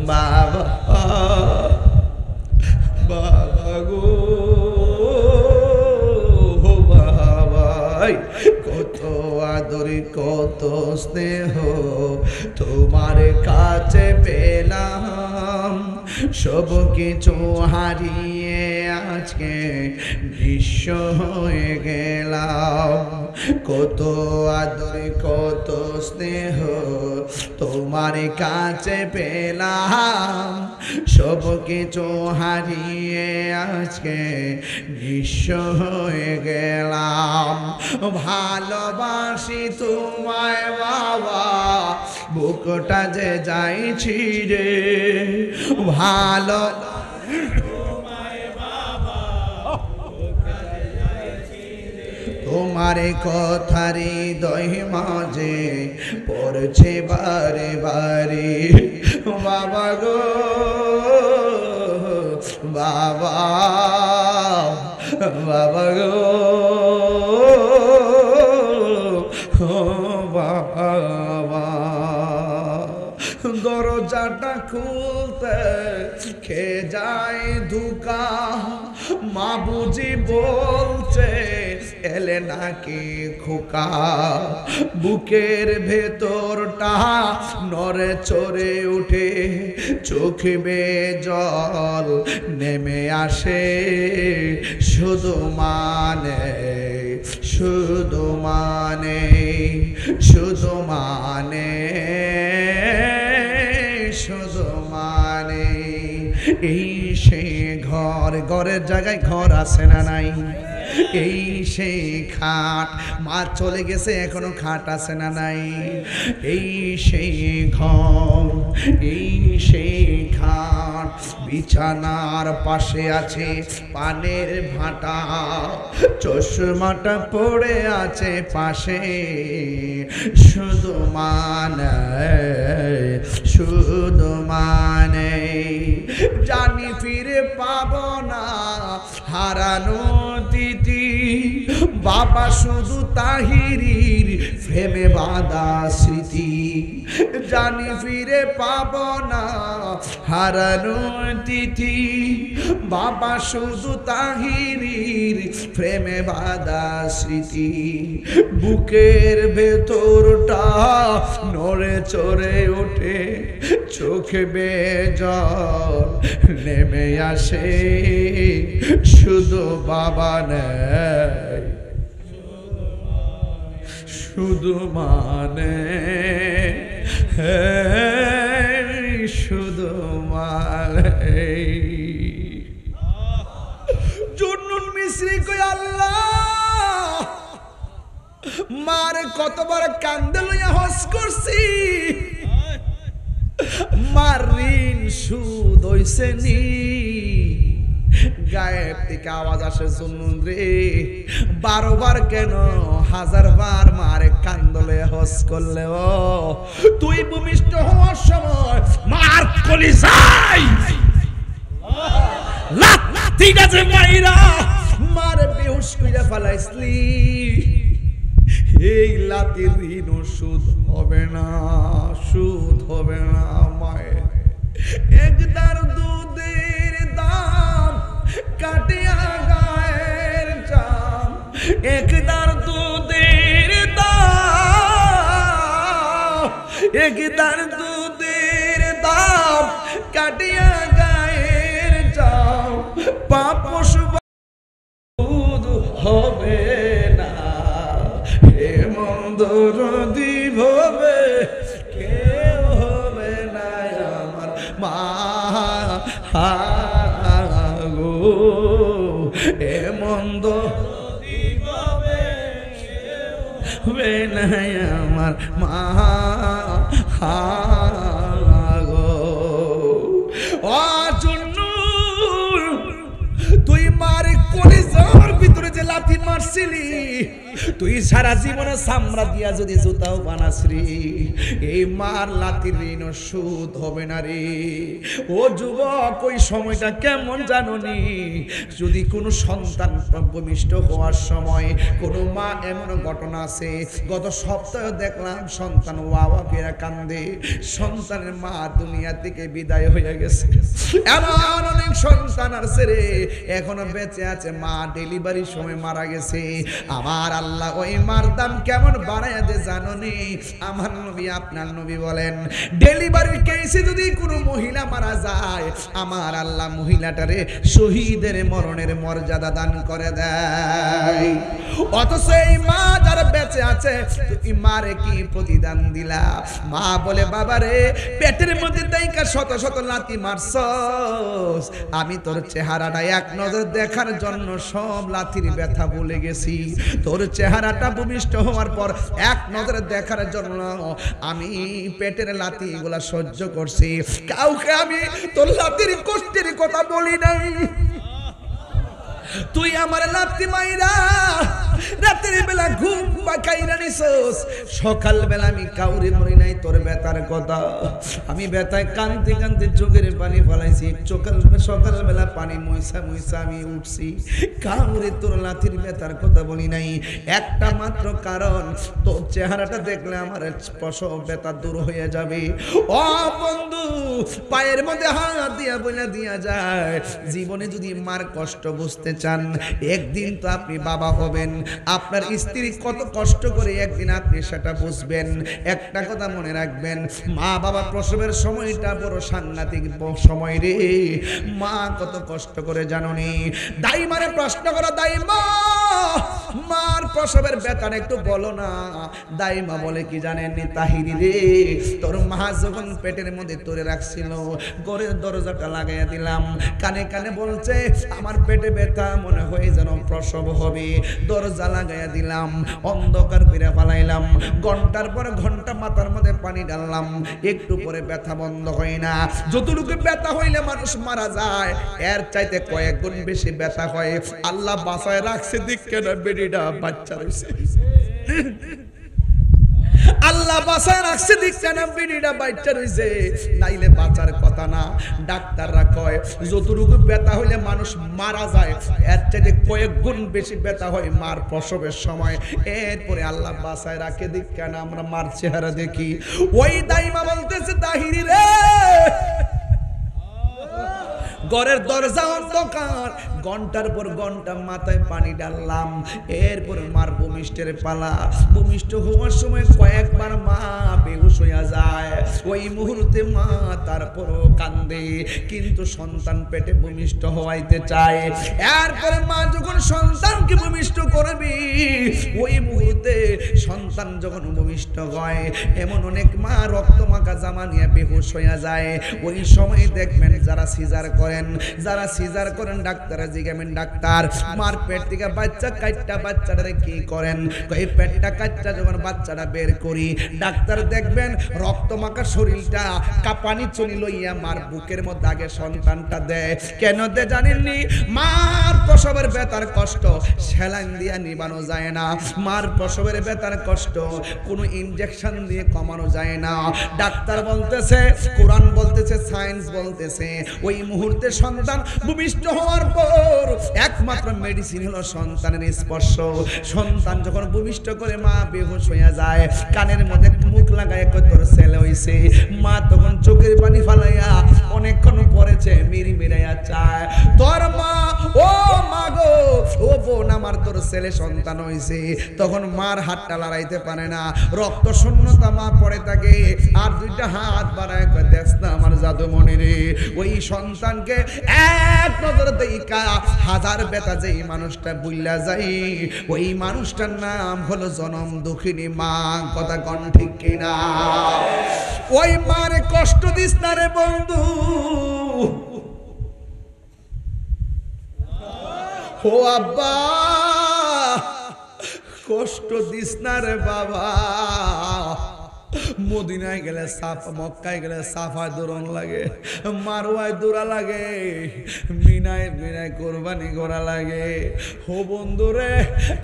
বাবা, বাবা গো বাবাই, কত আদর কত স্নেহ তোমার কাছে পেলাম, সব কিছু হারিয়ে আজকে নিঃস্ব হয়ে গেলাম। কত আদর কত স্নেহ তোমার কাছে পেলাম, সব কিছু হারিয়ে আজকে নিঃস্ব হয়ে গেলাম। ভালোবাসি তোমায় বাবা, বুকটা যে যাইছি রে, ভালো তোমার কথারি দই মাঝে পড়ছে বারে বারে। বাবা গো বাবা, বাবা গো বাবা, দরজাটা খুলতে খেয়ে যায় ধোকা, মা বুঝি বলছে এলে নাকি খোকা, বুকের ভেতরটা নড়ে চড়ে উঠে, চোখে বেয়ে জল নেমে আসে, শুধু মানে শুধু মানে শুধু মানে শুধু মানে। এই সেই ঘর, ঘরের জায়গায় ঘর আছে না নাই? এই সেই খাট, মা চলে গেছে এখনো খাট আছে না নাই? এই সেই ঘর, এই সেই খাট, বিছানার পাশে আছে পানের ভাটা, চশমাটা পড়ে আছে পাশে, শুধু মানে শুধু মানে। জানি ফিরে পাবো না হারানো দিদি, বাবা শুধু তাহিরির প্রেমে বাঁধা স্মৃতি, জানি ফিরে পাবো না হারানো তিথি, বাবা শুধু তাহিরির প্রেমে বাঁধা স্মৃতি, বুকের ভেতরটা নড়ে চড়ে ওঠে, চোখে বেয়ে জল নেমে আসে, শুধু বাবা নেই শুধু মানে শুধু মানে। জুন্নুন মিস্রি কই আল্লাহ, মারে কতবার কান্দে লইয়া হস করছি, মার ঋণ সুদ হইছে নি। গায়ের থেকে আওয়াজ আসে জুন্নুন রে, 12 বার কেন 1000 বার মারে কান্দলে হস করলে, ও তুই ভূমিষ্ঠ হওয়ার সময় মার কলিজায় লাথি গাছে মাইরা মারে বেহুশ কইরা ফেলাইছলি, এই লাথির ঋণ সুদ হবে না, সুদ হবে না। মায়ের একদার দুধের দাম কাটিয়া গায়ের চাম, একদার দুধের দাম, একদার দুধের দাম কাটিয়া গায়ের চাম, পাপ পশু হবে না, হে মন্দর দিবে কেউ হবে না আমার মা গো, হে মন্দ হবে না আমার মা গো। ও জুন্নু, তুই মার কলিজার ভিতরে যে লাথি মারছিলি, তুই তুই সারা জীবনে চামড়া দিয়া যদি জুতাও বানাস রে, এই মার লাতির ঋণ সুদ হবে না রে। ও যুবক, ওই সময়টা কেমন জানোনি? যদি কোনো সন্তান ভূমিষ্ঠ হওয়ার সময় কোনো মা, এমন ঘটনা আছে গত সপ্তাহে দেখলাম, সন্তান ওয়া ফেরা কান্দে, সন্তানের মা দুনিয়া থেকে বিদায় হয়ে গেছে। এমন অনেক সন্তান আছে রে এখনো বেঁচে আছে, মা ডেলিভারির সময় মারা গেছে। আমার আল্লাহ ওই মার দাম কেমন বাড়ায় দে জানোনি? আমার নবী, আপনার নবী বলেন, ডেলিভারির কেসে যদি কোনো মহিলা মারা যায়, আমার আল্লাহ মহিলাটারে শহীদের মরণের মর্যাদা দান করে দেয়। অথচ এই মা যারা বেঁচে আছে, তুমি মারে কি প্রতিদান দিলা? মা বলে, বাবা রে, পেটের মধ্যে তাইকা শত শত লাথি মারছস, আমি তোর চেহারাটা এক নজর দেখার জন্য সব লাথির ব্যথা ভুলে গেছি। তোর চেহারাটা ভূমিষ্ঠ হওয়ার পর এক নজরে দেখার জন্য আমি পেটের লাথি এগুলা সহ্য করছি, কাউকে আমি তোর লাথির কষ্টের কথা বলি নাই। তুই আমার লাথি মাইরা রাতের বেলা ঘুম পাকাইরা নিছস, সকাল বেলা আমি কাউরে বলি নাই তোর ব্যথার কথা। আমি ব্যথায় কাঁদতে কাঁদতে চোখের পানি ফলাইছি, সকাল বেলা পানি মইসা মইসা আমি উঠছি, কাউরে তোর লাথির ব্যথার কথা বলি নাই। একটা মাত্র কারণ, তোর চেহারাটা দেখলে আমার প্রসব ব্যথা দূর হয়ে যাবে। ও বন্ধু, পায়ের মধ্যে হাত দিয়া বইলা দিয়া যায়, জীবনে যদি মার কষ্ট বুঝতে চান, একদিন তো আপনি বাবা হবেন। আপনার স্ত্রী কত কষ্ট করে, একদিন আপনি সেটা বুঝবেন। একটা কথা মনে রাখবেন, মা বাবা প্রসবের সময়টা বড় সাংঘাতিক সময় রে। মা কত কষ্ট করে জানোনি? দাইমারে প্রশ্ন করো, দাইমা, মার প্রসবের ব্যথাটা একটু বলো না। দাইমা বলে কি জানেন? তাহিরি রে, তোর মা যখন পেটের মধ্যে তোরে রাখছিল, ঘরের দরজাটা লাগাইয়া দিলাম, কানে কানে বলছে আমার পেটে ব্যথা, মনে হয় যেন প্রসব হবে। দরজা লাগাইয়া দিলাম, অন্ধকার করে ফেলাইলাম, ঘন্টার পর ঘন্টা মাথার মধ্যে পানি ঢাললাম, একটু পরে ব্যথা বন্ধ হয় না। যতটুকু ব্যথা হইলে মানুষ মারা যায়, এর চাইতে কয়েক গুণ বেশি ব্যথা হয়। আল্লাহ বাঁচায় রাখছে, দিক কেন বেডিটা বাচ্চা রয়েছে। আল্লাহ বাঁচায় রাখছে, দিক কেন বেডিটা বাচ্চা রয়েছে, নাইলে বাঁচার কথা না। ডাক্তাররা কয় যতটুকু ব্যথা হইলে মানুষ মারা যায়, এর চাইতে কয়েক গুণ বেশি ব্যথা হয় মার প্রসবের সময়। এরপরে আল্লাহ বাঁচায় রাখে, দিক কেন আমরা মার চেহারা দেখি। ওই দাইমা বলতেছে, তাহিরি রে, ঘরের দরজা অন্ধকার, ঘন্টার পর ঘন্টা মাথায় পানি ডাললাম, এরপর মার ভূমিষ্ঠের পালা। ভূমিষ্ঠ হওয়ার সময় কয়েকবার মা বেহুশ হইয়া যায়। ওই মুহূর্তে মা তারপরও কান্দে, কিন্তু সন্তান পেটে ভূমিষ্ঠ হওয়াইতে চায়। এরপরে মা যখন সন্তানকে ভূমিষ্ঠ করবে, ওই মুহূর্তে সন্তান যখন ভূমিষ্ঠ হয়, এমন অনেক মা রক্ত মাখা জামা নিয়ে বেহুশ হইয়া যায়। ওই সময় দেখবেন যারা সিজার করেন, ডাক্তার জিজ্ঞাসেন, ডাক্তার মার পেট থেকে বাচ্চা কাটটা বাচ্চাটারে কি করেন? এই পেটটা কাটটা যখন বাচ্চাটা বের করি, ডাক্তার দেখবেন রক্ত মাখা শরীরটা কাঁপানি চুনি লইয়া মার বুকের মধ্যে আগে সন্তানটা দেয়। কেন দেয় জানেননি? মার প্রসবের ব্যথার কষ্ট সেলাইন দিয়ে নিবানো যায় না। মার প্রসবের ব্যথার কষ্ট কোনো ইনজেকশন দিয়ে কমানো যায় না। ডাক্তার বলতেছে, কোরআন বলতেছে, সায়েন্স বলতেছে, ওই মুহূর্তে সন্তান ভূমিষ্ঠ হওয়ার পর একমাত্র মেডিসিন হলো সন্তানের স্পর্শ। সন্তান যখন ভূমিষ্ঠ করে মা বেহুশ হইয়া যায়, কানের মধ্যে মুখ লাগায় তোর ছেলে হইছে, মা তখন চোখের পানি ফালাইয়া অনেকক্ষণ পরেছে মিরি মিরাইয়া চায়, তোর মা, ও মা গো, ও বোন আমার, তোর ছেলে সন্তান হইছে। তখন মার হাতটা লড়াইতে পারে না, রক্ত শূন্যতা মা পড়ে থাকে, আর দুইটা হাত বাড়ায় দেখ না আমার জাদুমণি রে। ওই সন্তানকে এক নজর দেখা হাজার ব্যথা যেই মানুষটা বুইলা যায়, ওই মানুষটার নাম হলো জনম দুঃখিনী মা। কথা কোন ঠিক কিনা? ওই মারে কষ্ট দিস না রে বন্ধু। ও আব্বা, কষ্ট দিস না রে বাবা। মদিনায় গেলে সাফা, মক্কায় গেলে সাফায় দৌড়ান লাগে, মারওয়ায় দৌড়া লাগে, মিনায় কোরবানি করা লাগে। হো বন্ধুরে,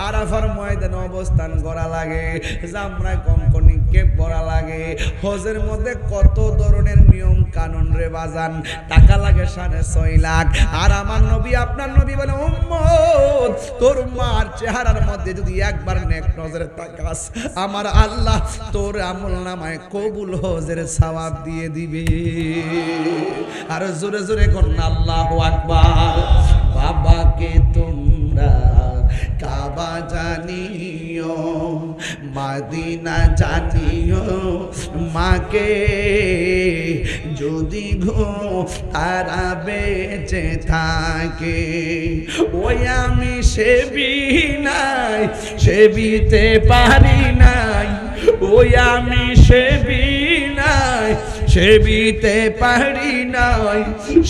আরাফার ময়দানে অবস্থান করা লাগে, জামরায় কঙ্কন নিক্ষেপ করা লাগে। হজের মধ্যে কত ধরনের নিয়ম কানুন রে বাজান। টাকা লাগে 6.5 লাখ। আর আমার নবী, আপনার নবী বলে, উম্মত তোর মার চেহারার মধ্যে যদি একবার নেক নজরে তাকাস, আমার আল্লাহ তোর আমল নামায় কবুল হজের সওয়াব দিয়ে দিবে। আর জোরে জোরে করুন আল্লাহু আকবার। বাবাকে তোমরা কাবা জানিও, মদিনা জানিও, মাকে যদি গো তারা বেঁচে থাকে। ওই আমি সেবি নাই, সেবিতে পারি নাই, ওই আমি সেবি নাই, সেবিতে পারি নাই,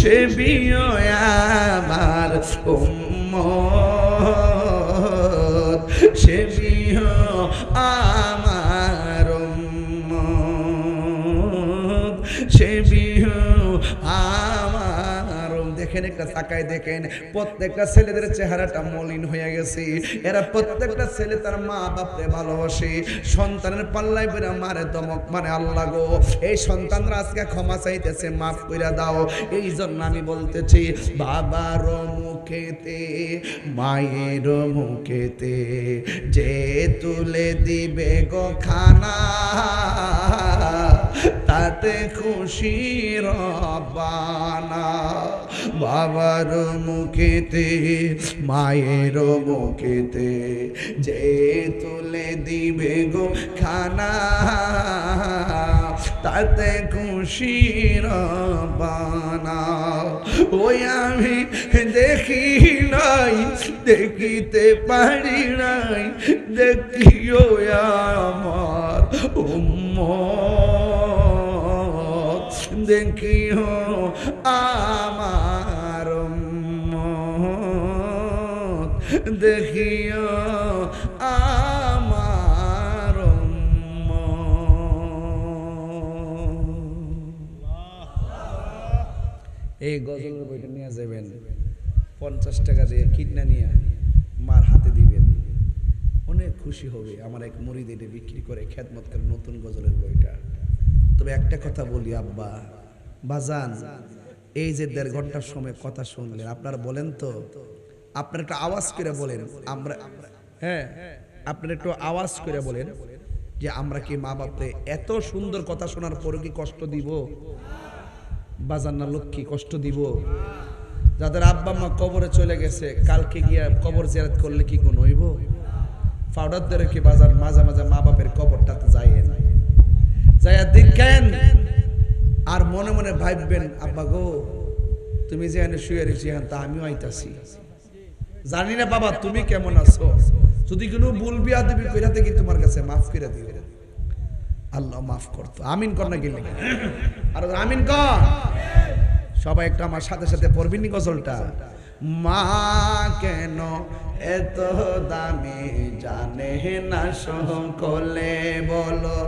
সেবিও আমার উম্মত, সেবিও আমার উম্মত, সেবিও আমার। দেখেন একটা তাকায় দেখেন, প্রত্যেকটা ছেলেদের চেহারাটা মলিন হয়ে গেছে। এরা প্রত্যেকটা ছেলে তার মা বাপরে ভালোবাসে, সন্তানের পাল্লায় বেরা মারে দমক মানে আল্লাহ গো, এই সন্তানরা আজকে ক্ষমা চাইতেছে, মাফ কইরা দাও। এই জন্য আমি বলতেছি, বাবার মুখেতে মায়ের মুখেতে যে তুলে দিবে গো খানা, তাতে খুশি রব্বানা। বাবার মুখেতে মায়ের মুখেতে যে তুলে দিবে গো খানা, তাতে খুশি রব্বানা। ওই আমি দেখি নাই, দেখিতে পারি নাই, দেখিও আমার উম্মত, দেখিও আমার উম্মত, দেখিও আমার উম্মত। এই গজলের বইটা নিয়ে যাবেন, 50 টাকা দিয়ে কিনা নিয়ে মার হাতে দিবেন, অনেক খুশি হবে। আমার এক মুরিদ এটা বিক্রি করে খেদমত করে নতুন গজলের বইটা। তবে একটা কথা বলি আব্বা বাজান, এই যে 1.5 ঘন্টার সময় কথা শুনলেন, আপনারা বলেন তো, আপনারা একটু আওয়াজ করে বলেন, আমরা হ্যাঁ আপনারা একটু আওয়াজ করে বলেন যে আমরা কি মা বাপরে এত সুন্দর কথা শোনার পরও কি কষ্ট দিব? বাজান না লক্ষ্মী কষ্ট দিব? যাদের আব্বা মা কবরে চলে গেছে, কালকে গিয়া কবর জিয়ারত করলে কি কোন হইব? পাউডার ধরে কি বাজার মাঝে মাঝে মা বাপের কবরটাতে যাইয়েন, যাইয়া দেখেন আর মনে মনে ভাববেন, আব্বা গো তুমি যে এনে শুয়ে রয়েছি তা আমিও আইতাছি, জানি না বাবা তুমি কেমন আছো, যদি কোনো ভুল বিয়াদবি কইরা থাকি তোমার কাছে মাফ করে দিও, আল্লাহ মাফ করতো। আমিন কর না গেলে আর আমিন কর। সবাই একটু আমার সাথে সাথে পড়বিনি গজলটা। মা কেন এত দামি জানে না সকলে বলো,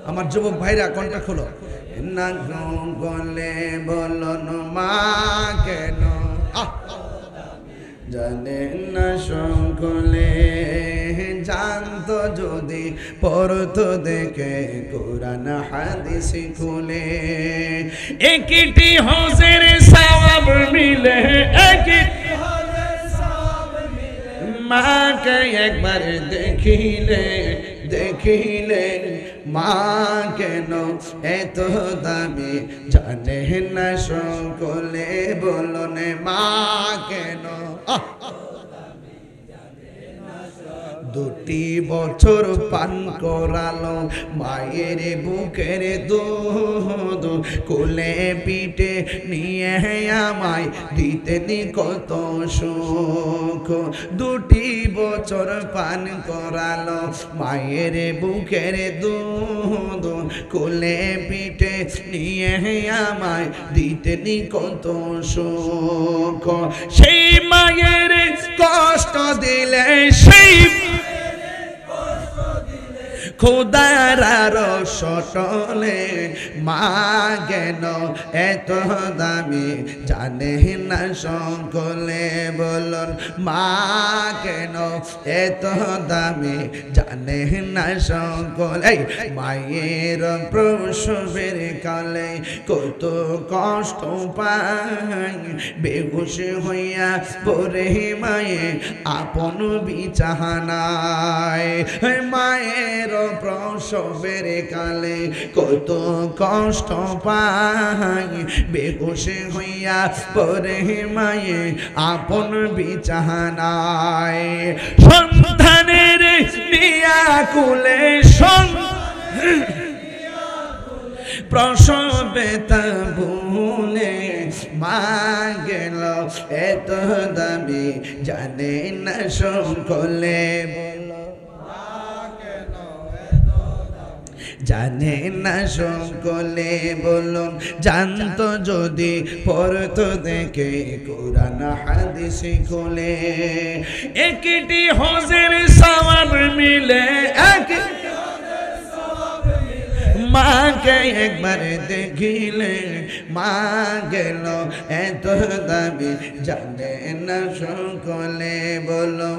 আমার যুবক ভাইরা কণ্ঠা খোলো না গলে বলো মা কেন জানে না সকলে, জানতো যদি পড়তো দেখে কোরআন হাদিস খুলে, একটি হজের সওয়াব মিলে, একটি মাকে একবার দেখিলে, দেখিলে মা কেন এত দামি জানে না সকলে বলুন মা কেন। 2 বছর পান করালো মায়ের বুকের দুধ, কোলে পিঠে নিয়ে আমায় দিতেন কত সুখ। 2 বছর পান করালো মায়ের বুকের দুধ, কোলে পিঠে নিয়ে আমায় দিতেন কত সুখ। সেই মায়ের কষ্ট দিলে, সেই খোদার সটলে মা কেন এত দামি জানে না সকলে বলুন মা কেন এত দামি জানে না সকলে মায়ের প্রসবের কালে কত কষ্ট পায় বেহুশ হইয়া পরে মায়ে আপন বিছানায় মায়ের প্রসবের কালে কত কষ্ট পায় বেহুশ হইয়া পরে মায়ে আপন বিছানায় সন্তানের নিয়া কুলে প্রসবে তা ভুলে মা গেল এত দামি জানে না সকলে জানে না সকলে বলুন জানতো যদি পড়তো দেখে কোরআন হাদিস খুলে একটি হজের সওয়াব মিলে মাকে একবার দেখিলে মা গেল এত দামি জানে না সকলে বলো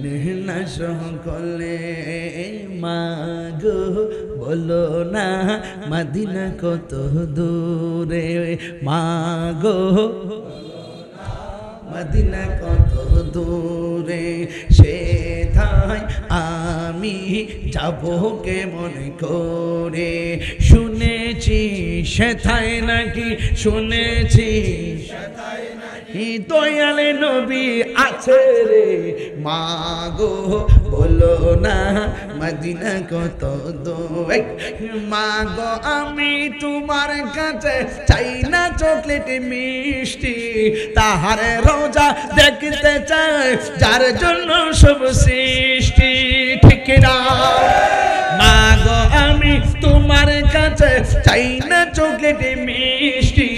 জানে না সকলে মা গো বলো না মদিনা কত দূরে মা গো মদিনা কত দূরে সেথায় আমি যাব কেমন করে শুনেছি সেথায় নাকি শুনেছি দয়ালে নবী আছে রে মা গো বলো না মদিনা কত দূরে মা গো আমি তোমার কাছে চাই না চকলেট মিষ্টি তাহার রোজা দেখতে চাই যার জন্য সব সৃষ্টি ঠিক না মা গো আমি তোমার কাছে চাই না চকলেট মিষ্টি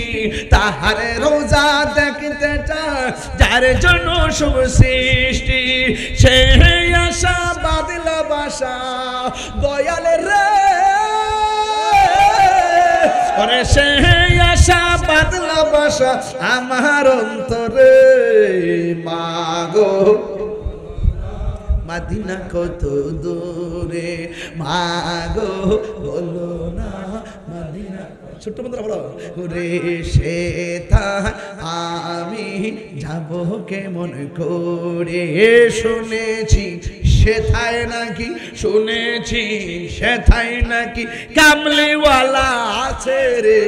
তাহার রোজা দেখতে চাই যার জন্য সব সৃষ্টি সে আশা বাদলা বাসা দয়াল রে ওরে সে আশা বাদলা বাসা আমার অন্তরে মা গো মদিনা কত দূরে মা গো বলো না মদিনা ছোট্ট বন্ধুরা বলো রে সেথা আমি যাব কেমন করে শুনেছি সেথায় নাকি শুনেছি সেথায় নাকি কামলিওয়ালা আছে রে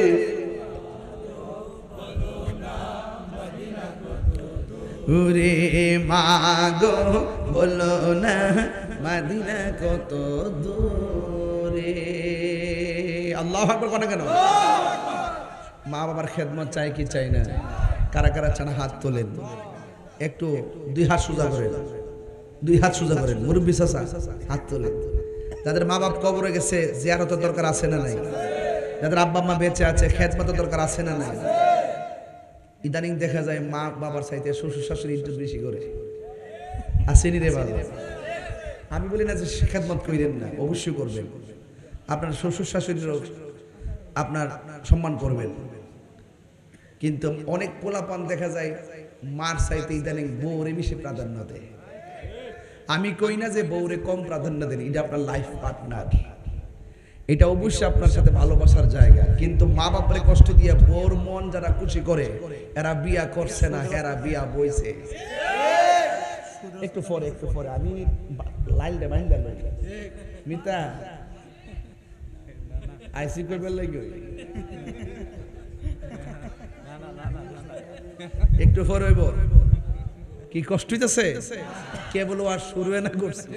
ওরে মা গো বলো না মদিনা কত দূরে আল্লাহু আকবার কোন কেন মা বাবার খেদমত চাই কি চাই না কারা কারা চান হাত তোলেন একটু দুই হাত সোজা করেন দুই হাত সোজা করেন মুরব্বি চাচা হাত তোলেন যাদের মা বাপ কবরে গেছে জিয়ারতের দরকার আছে না নাই যাদের আব্বা মা বেঁচে আছে খেদমতের দরকার আছে না নাই ইদানিং দেখা যায় মা বাবার চাইতে শ্বশুর শাশুড়ি ইজ্জত বেশি করে আসেনি রে বাবা আমি বলি না যে খেদমত কইরেন না অবশ্যই করবেন আপনার শ্বশুর শাশুড়িরও আপনার সম্মান করবেন কিন্তু অনেক পোলাপান দেখা যায় মার চাইতে ইদানিং বউরে বেশি প্রাধান্য দেয় আমি কই না যে বউরে কম প্রাধান্য দেন এটা আপনার লাইফ পার্টনার এটা অবশ্যই আপনার সাথে ভালোবাসার জায়গা কিন্তু মা বাপরে কষ্ট দিয়ে বউর মন যারা খুশি করে এরা বিয়া করছে না এরা বিয়া বইছে একটু পরে আমি লাইলটা বাইন্দা লই মিতা আইসি করবে লাগি একটু পরে হইব কি কষ্ট হইতেছে কে বলো আর শুরু না করছে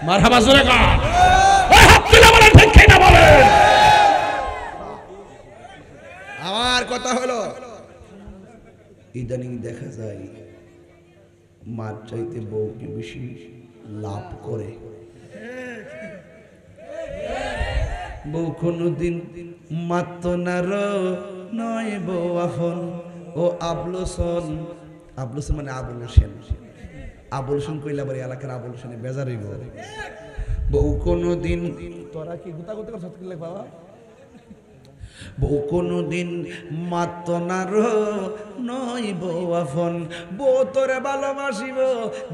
মারহাবা জোরে কা ওই হাত তুলে বলেন ঠিক কি না বলেন আমার কথা হলো ইদানিং দেখা যায় মার চাইতে বউকে বেশি লাভ করে বউ কোনদিন মাত্র না নয় বউ আফন ও আবলুসন আবলুসন মানে আবুল হোসেন আবুল হোসেন কইলা বাড়ি এলাকার আবুল হোসেনে বেজার হইব। বউ কোনদিন তোরা কি গুতা গুতা করছ কি লাগ বাবা? বউ কোনদিন মাত না নইব আফন, বউ তোরে ভালোবাসিব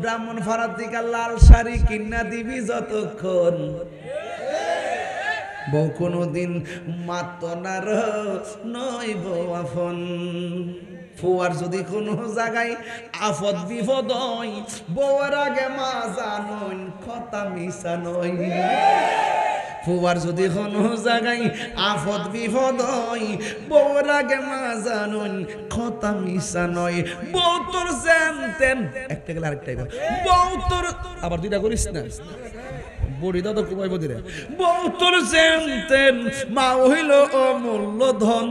ব্রাহ্মণ ফাড়ার থেকে লাল শাড়ি কিনা দিবি যতক্ষণ। বউ কোনদিন মাত না নইব আফন, ফুয়ার যদি কোনো জায়গায় আফত বিপদ হয় বউয়ের আগে মা জানইন কথা মিশা নই। ফুয়ার যদি কোনো জায়গায় আফত বিপদ হয় বউয়ের আগে মা জানইন কথা মিশা নয়। বউ তোর জানতেন একটা গেলে আরেকটাই বউ তোর আবার দুইটা করিস না বড়ি দাদা কুমাই বদিরে। বউ তোর জানতেন মা হইল অমূল্য ধন।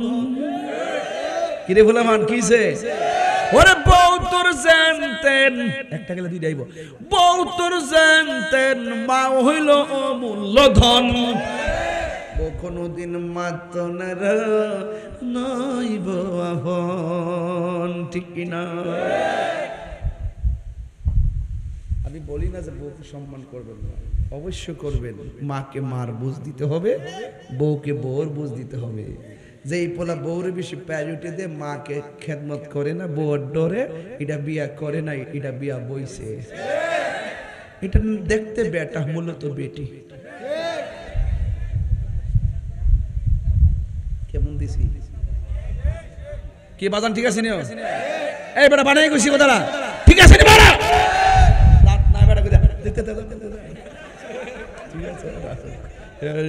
কিরে ভোলামান কিছে ওরে বউ তোর জানতেন একটা গেলে দুইটাইব বউ তোর জানতেন মা হইল অমূল্য ধন। বউ কোনদিন মাত না নইব আপন, ঠিক কিনা? আমি বলি না যে বউকে সম্মান করবেন না, অবশ্য করবেন। মাকে মার বুঝ দিতে হবে, বউকে বউর বুঝ দিতে হবে। যে এই পোলা বউরে বেশি প্রায়োরিটি দিয়ে মাকে খেদমত করে না, বউর ডরে এটা বিয়া করে না, এটা বিয়া বইছে। এটা দেখতে বেটা মূলত বেটি। কেমন দিছি কি বাজান? ঠিক আছে নিও এই বেটা বানাই কইছি কথাটা ঠিক আছে নি বাড়া দাঁত না বেটা কইদা দেখতে দাও ঠিক আছে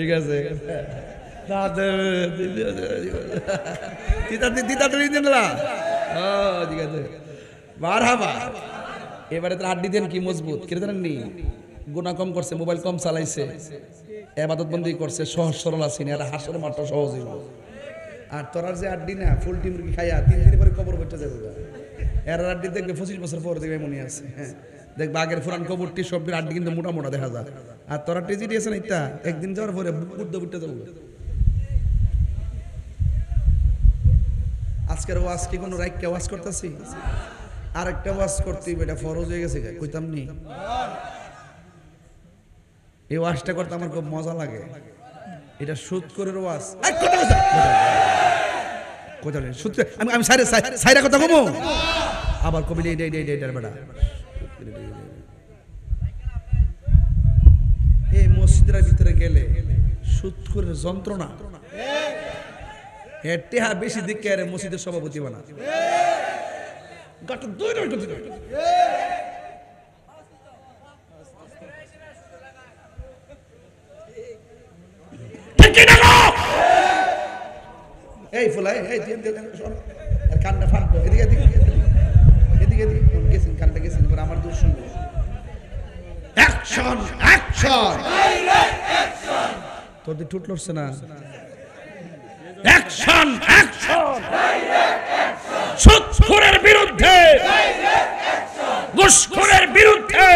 ঠিক আছে দাঁত দিতা দিতা তো দিন না ও ঠিক আছে মারহাবা। এবারে তো হাড্ডি দেন কি মজবুত কি জানেন নি? গুনাহ কম করছে, মোবাইল কম চালাইছে, ইবাদত বন্দি করছে, সহজ সরল আছিনি, আর হাসর মাত্র সহজ হইব। আর তোরার যে আড্ডি না ফুল টিম মুরগি খাইয়া 3 দিন পরে কবর বইটা যাবে। এর আড্ডি দেখবে 25 বছর পর দেখবে মনে আছে। হ্যাঁ দেখবে আগের পুরান কবরটি সবটির আড্ডি কিন্তু মোটা মোটা দেখা যায়। আর তোরা টিজি দিয়েছে না ইটা একদিন যাওয়ার পরে বুদ্ধ বুটটা যাবো। আজকের ওয়াজ কি কোনো রাইটকে ওয়াজ করতেছি? আরেকটা ওয়াজ করতে এটা ফরজ হয়ে গেছে কইতাম নি। এই ওয়াজটা করতে আমার খুব মজা লাগে। এটা সুদ করে ওয়াজ আমি সাইরা কথা কমো আবার কবিলে বেটা এই মসজিদের ভিতরে গেলে সুদ করে যন্ত্রণা টেহা বেশি দিকে আরে মসজিদের সভাপতি বানা গাটা দুই এই ফুলাই এই আর কানটা ফাটবো এদিকে এদিকে এদিকে এদিকে গেছেন কানটা গেছেন পরে আমার দোষ শুনবো। অ্যাকশন অ্যাকশন অ্যাকশন তোদের ঠুট লড়ছে না। অ্যাকশন অ্যাকশন সুদখোরের বিরুদ্ধে ঘুষখোরের বিরুদ্ধে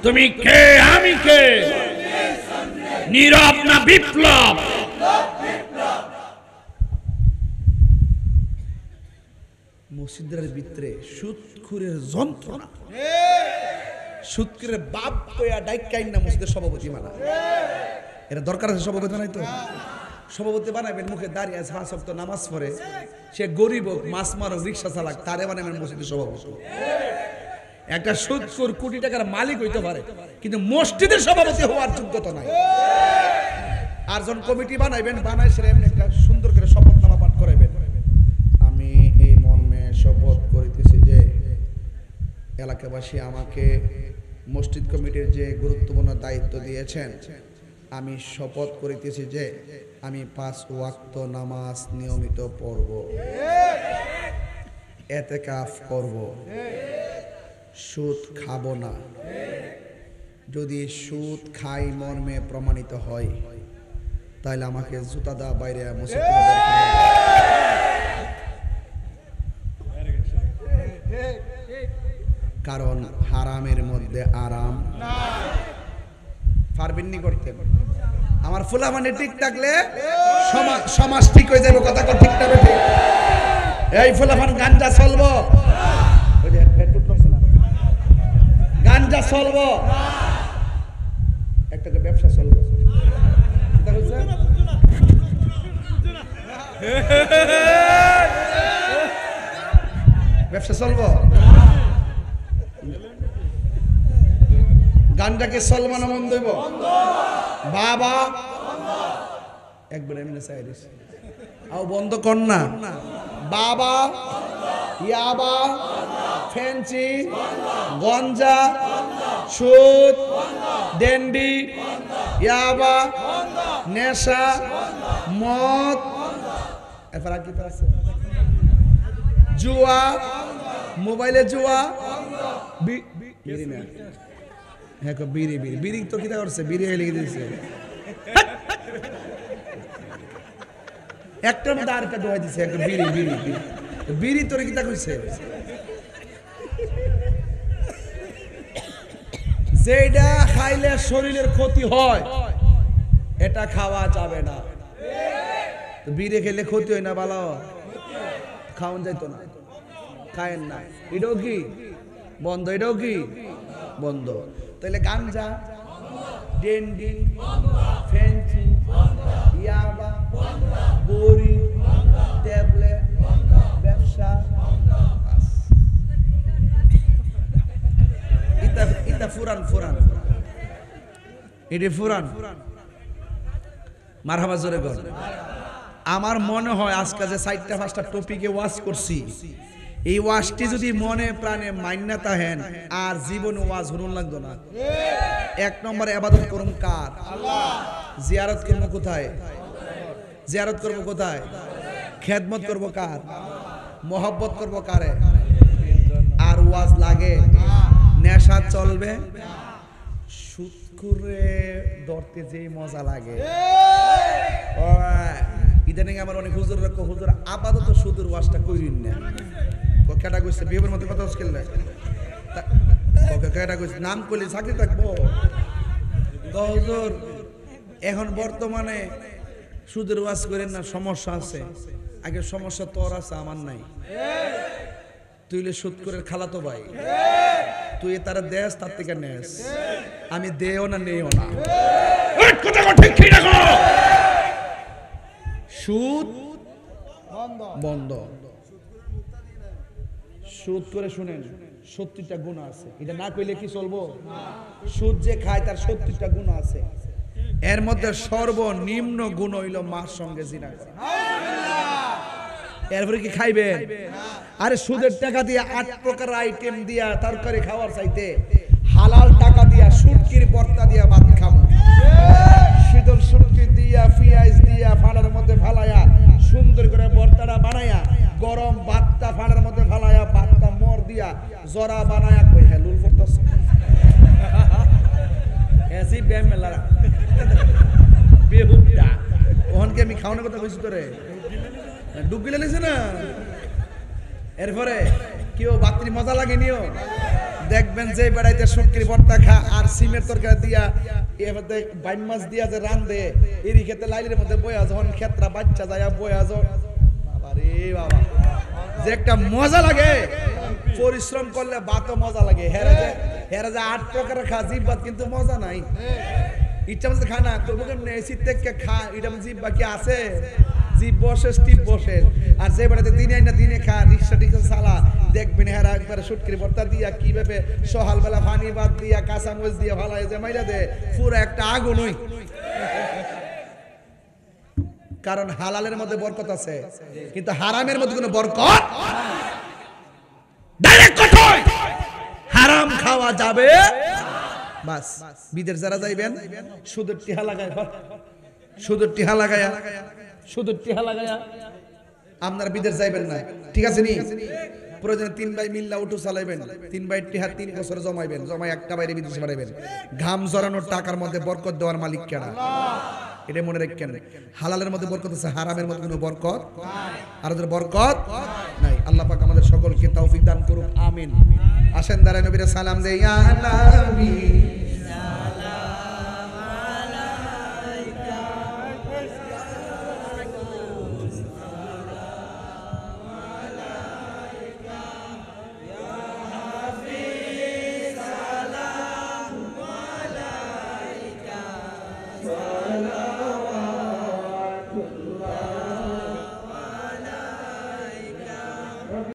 তুমি কে আমি কে নীরব না বিপ্লব? মসজিদের ভিতরে সুদখোরের যন্ত্রণা সুদখোরের বাপ কইয়া ডাইকাইন না মসজিদের সভাপতি মানা। এটা দরকার আছে সভাপতি বানাই তো সভাপতি বানাবেন মুখে দাঁড়িয়ে আছে 5 ওয়াক্ত নামাজ পড়ে সে গরিব হোক মাছ মারক রিক্সা চালাক তারে বানাবেন মসজিদের সভাপতি। একটা সুদখোর কোটি টাকার মালিক হইতে পারে কিন্তু মসজিদের সভাপতি হওয়ার যোগ্যতা নাই। আর যখন কমিটি বানাইবেন বানায় সেটা এমনি একটা সুন্দর করে শপথনামা পাঠ করাইবেন। আমি এই মর্মে শপথ করিতেছি যে এলাকাবাসী আমাকে মসজিদ কমিটির যে গুরুত্বপূর্ণ দায়িত্ব দিয়েছেন আমি শপথ করিতেছি যে আমি 5 ওয়াক্ত নামাজ নিয়মিত পড়ব, এতেকাফ করব, সুদ খাব না। যদি সুদ খাই মর্মে প্রমাণিত হয় তাহলে আমাকে জুতা দা বাইরে মসজিদ থেকে বের করে কারণ হারামের মধ্যে আরাম পারবেননি করতে। আমার ফুলা মানে ঠিক থাকলে সমাজ ঠিক হয়ে যাবে। কথা ঠিক না বেঠিক? এই ফুলাফান গাঞ্জা চলবো গাঞ্জা চলবো, একটা ব্যবসা চলবো। ব্যবসা চলবো, গানটাকে সলমান মন দেব বাবা একবার এমনি চাইলিস আও বন্ধ কর না বাবা, ইয়াবা, ফেন্সি, গঞ্জা, সুদ, ডেন্ডি, ইয়াবা, নেশা, মদ, এরপর আর কি আছে, জুয়া, মোবাইলে জুয়া, বিড়ি না, হ্যাঁ বিড়ি বিড়ি বিড়ি তো কিটা করছে, বিড়ি লিখে দিয়েছে একটার মধ্যে আরেকটা ডোয়া দিছে, একটা বিড়ি বিড়ি বিড়ি তোরে কিটা কইছে, যেটা খাইলে শরীরের ক্ষতি হয় এটা খাওয়া যাবে না। বিড়ি খেলে ক্ষতি হয় না, ভালো খাওয়ান যাইতো না, খায়েন না, এটাও কি বন্ধ, এটাও কি বন্ধ। তাহলে গাঞ্জা, ডেন্ডি, ফেন্সি, ইয়াবা, বড়ি, ট্যাবলেট, ব্যবসা, এটা ফুরান ফুরান, এটা ফুরান। মারহাবা জোরে বল। আমার মনে হয় আজকে যে 4-5টা টপিকে ওয়াজ করছি, এই ওয়াজটি যদি মনে প্রাণে মান্যতা তাহেন আর জীবন ওয়াজ শুনুন লাগতো না। 1 নম্বরে ইবাদত করুন কার? জিয়ারত করবো কোথায়? জিয়ারত করবো কোথায়? খেদমত করবো কার? মোহব্বত করবো কারে? আর ওয়াজ লাগে নেশা চলবে, সুদ করে ধরতে যেই মজা লাগে। ইদানিং আমার অনেক হুজুর হুজুর আপাতত সুদের ওয়াজটা কইরিন না, কেটা কইছে বিয়ের মধ্যে কথা হচ্ছে কেটা কইছে নাম কইলে চাকরি থাকবো। হুজুর এখন বর্তমানে সুদের ওয়াজ করেন না, সমস্যা আছে। আগে সমস্যা তোর আছে, আমার নাই। তুই সুদ করে খালাতো ভাই, তুই তারা দেশ তার থেকে নেস, আমি দেও না নেও না। সুদ বন্ধ। সুদ করে শুনেন 70টা গুনাহ আছে, এটা না কইলে কি চলবো? সুদ যে খায় তার 70টা গুনাহ আছে, এর মধ্যে সর্বনিম্ন গুণ হইল মার সঙ্গে জিনা করা। এরপরে কি খাইবেন? আরে সুদের টাকা দিয়া 8 প্রকার আইটেম দিয়া তরকারি খাওয়ার চাইতে হালাল টাকা দিয়া শুটকির ভর্তা দিয়া ভাত খাবো। শীতল শুটকি দিয়া পেঁয়াজ দিয়া ফাড়ার মধ্যে ফালায়া সুন্দর করে ভর্তাটা বানায়া গরম ভাতটা ফাড়ার মধ্যে ফালায়া ভাতটা মর দিয়া জরা বানায়া কই হেলুল করতেছে। এসি বেমেলারা বেহুদা ওহনকে আমি খাওয়ানোর কথা কইছি তোরে, ডুব গিলে নিছে না। এরপরে কেউ বাত্রি মজা লাগে নিও, দেখবেন যে বেড়াইতে শুটকির ভর্তা খা আর সিমের তরকারি দিয়া এবারে বাইন মাছ দিয়া যে রান্ধে এরি খেতে লাইলের মধ্যে বয়া যখন ক্ষেত্রা বাচ্চা যায় বয়া যখন বাবা রে বাবা যে একটা মজা লাগে, পরিশ্রম করলে ভাতও মজা লাগে। হেরা যে 8 প্রকারের খা জিভ ভাত কিন্তু মজা নাই। ইচ্ছা মতো খা না করবো কেমনে এসি থেকে খা, এটা জিভ বাকি আছে, জিভ বসে স্টিপ বসে। আর যে বেড়াতে দিনে না দিনে খা রিক্সা টিক্সা চালা, দেখবেন হেরা একবারে শুটকির ভর্তা দিয়া কিভাবে সকালবেলা পানি ভাত দিয়া কাঁচা মরিচ দিয়া ভালাই যে মাইরা দে পুরো একটা আগুন হই। কারণ হালালের মধ্যে বরকত আছে, কিন্তু হারামের মধ্যে কোনো বরকত ডাইরেক্ট কথা, হারাম খাওয়া যাবে। বাস বিদেশ যারা যাইবেন সুদের টিহা লাগায়, সুদের টিহা লাগায়া, সুদের টিহা লাগায়া আপনারা বিদেশ যাইবেন না, ঠিক আছে নি? প্রয়োজনে 3 ভাই মিল্লা উঠু চালাইবেন, 3 ভাই টিহা 3 বছর জমাইবেন, জমাই একটা বাইরে বিদেশে পাঠাইবেন। ঘাম জড়ানোর টাকার মধ্যে বরকত দেওয়ার মালিক কেনা, এটা মনে রাখেন। হালালের মধ্যে বরকত আছে, হারামের মধ্যে কোনো বরকত আর ওদের বরকত নাই। আল্লাহ পাক আমাদের সকলকে তৌফিক দান করুক, আমিন। আসেন দাঁড়ায় নবীর সালাম দেই, ইয়া নবী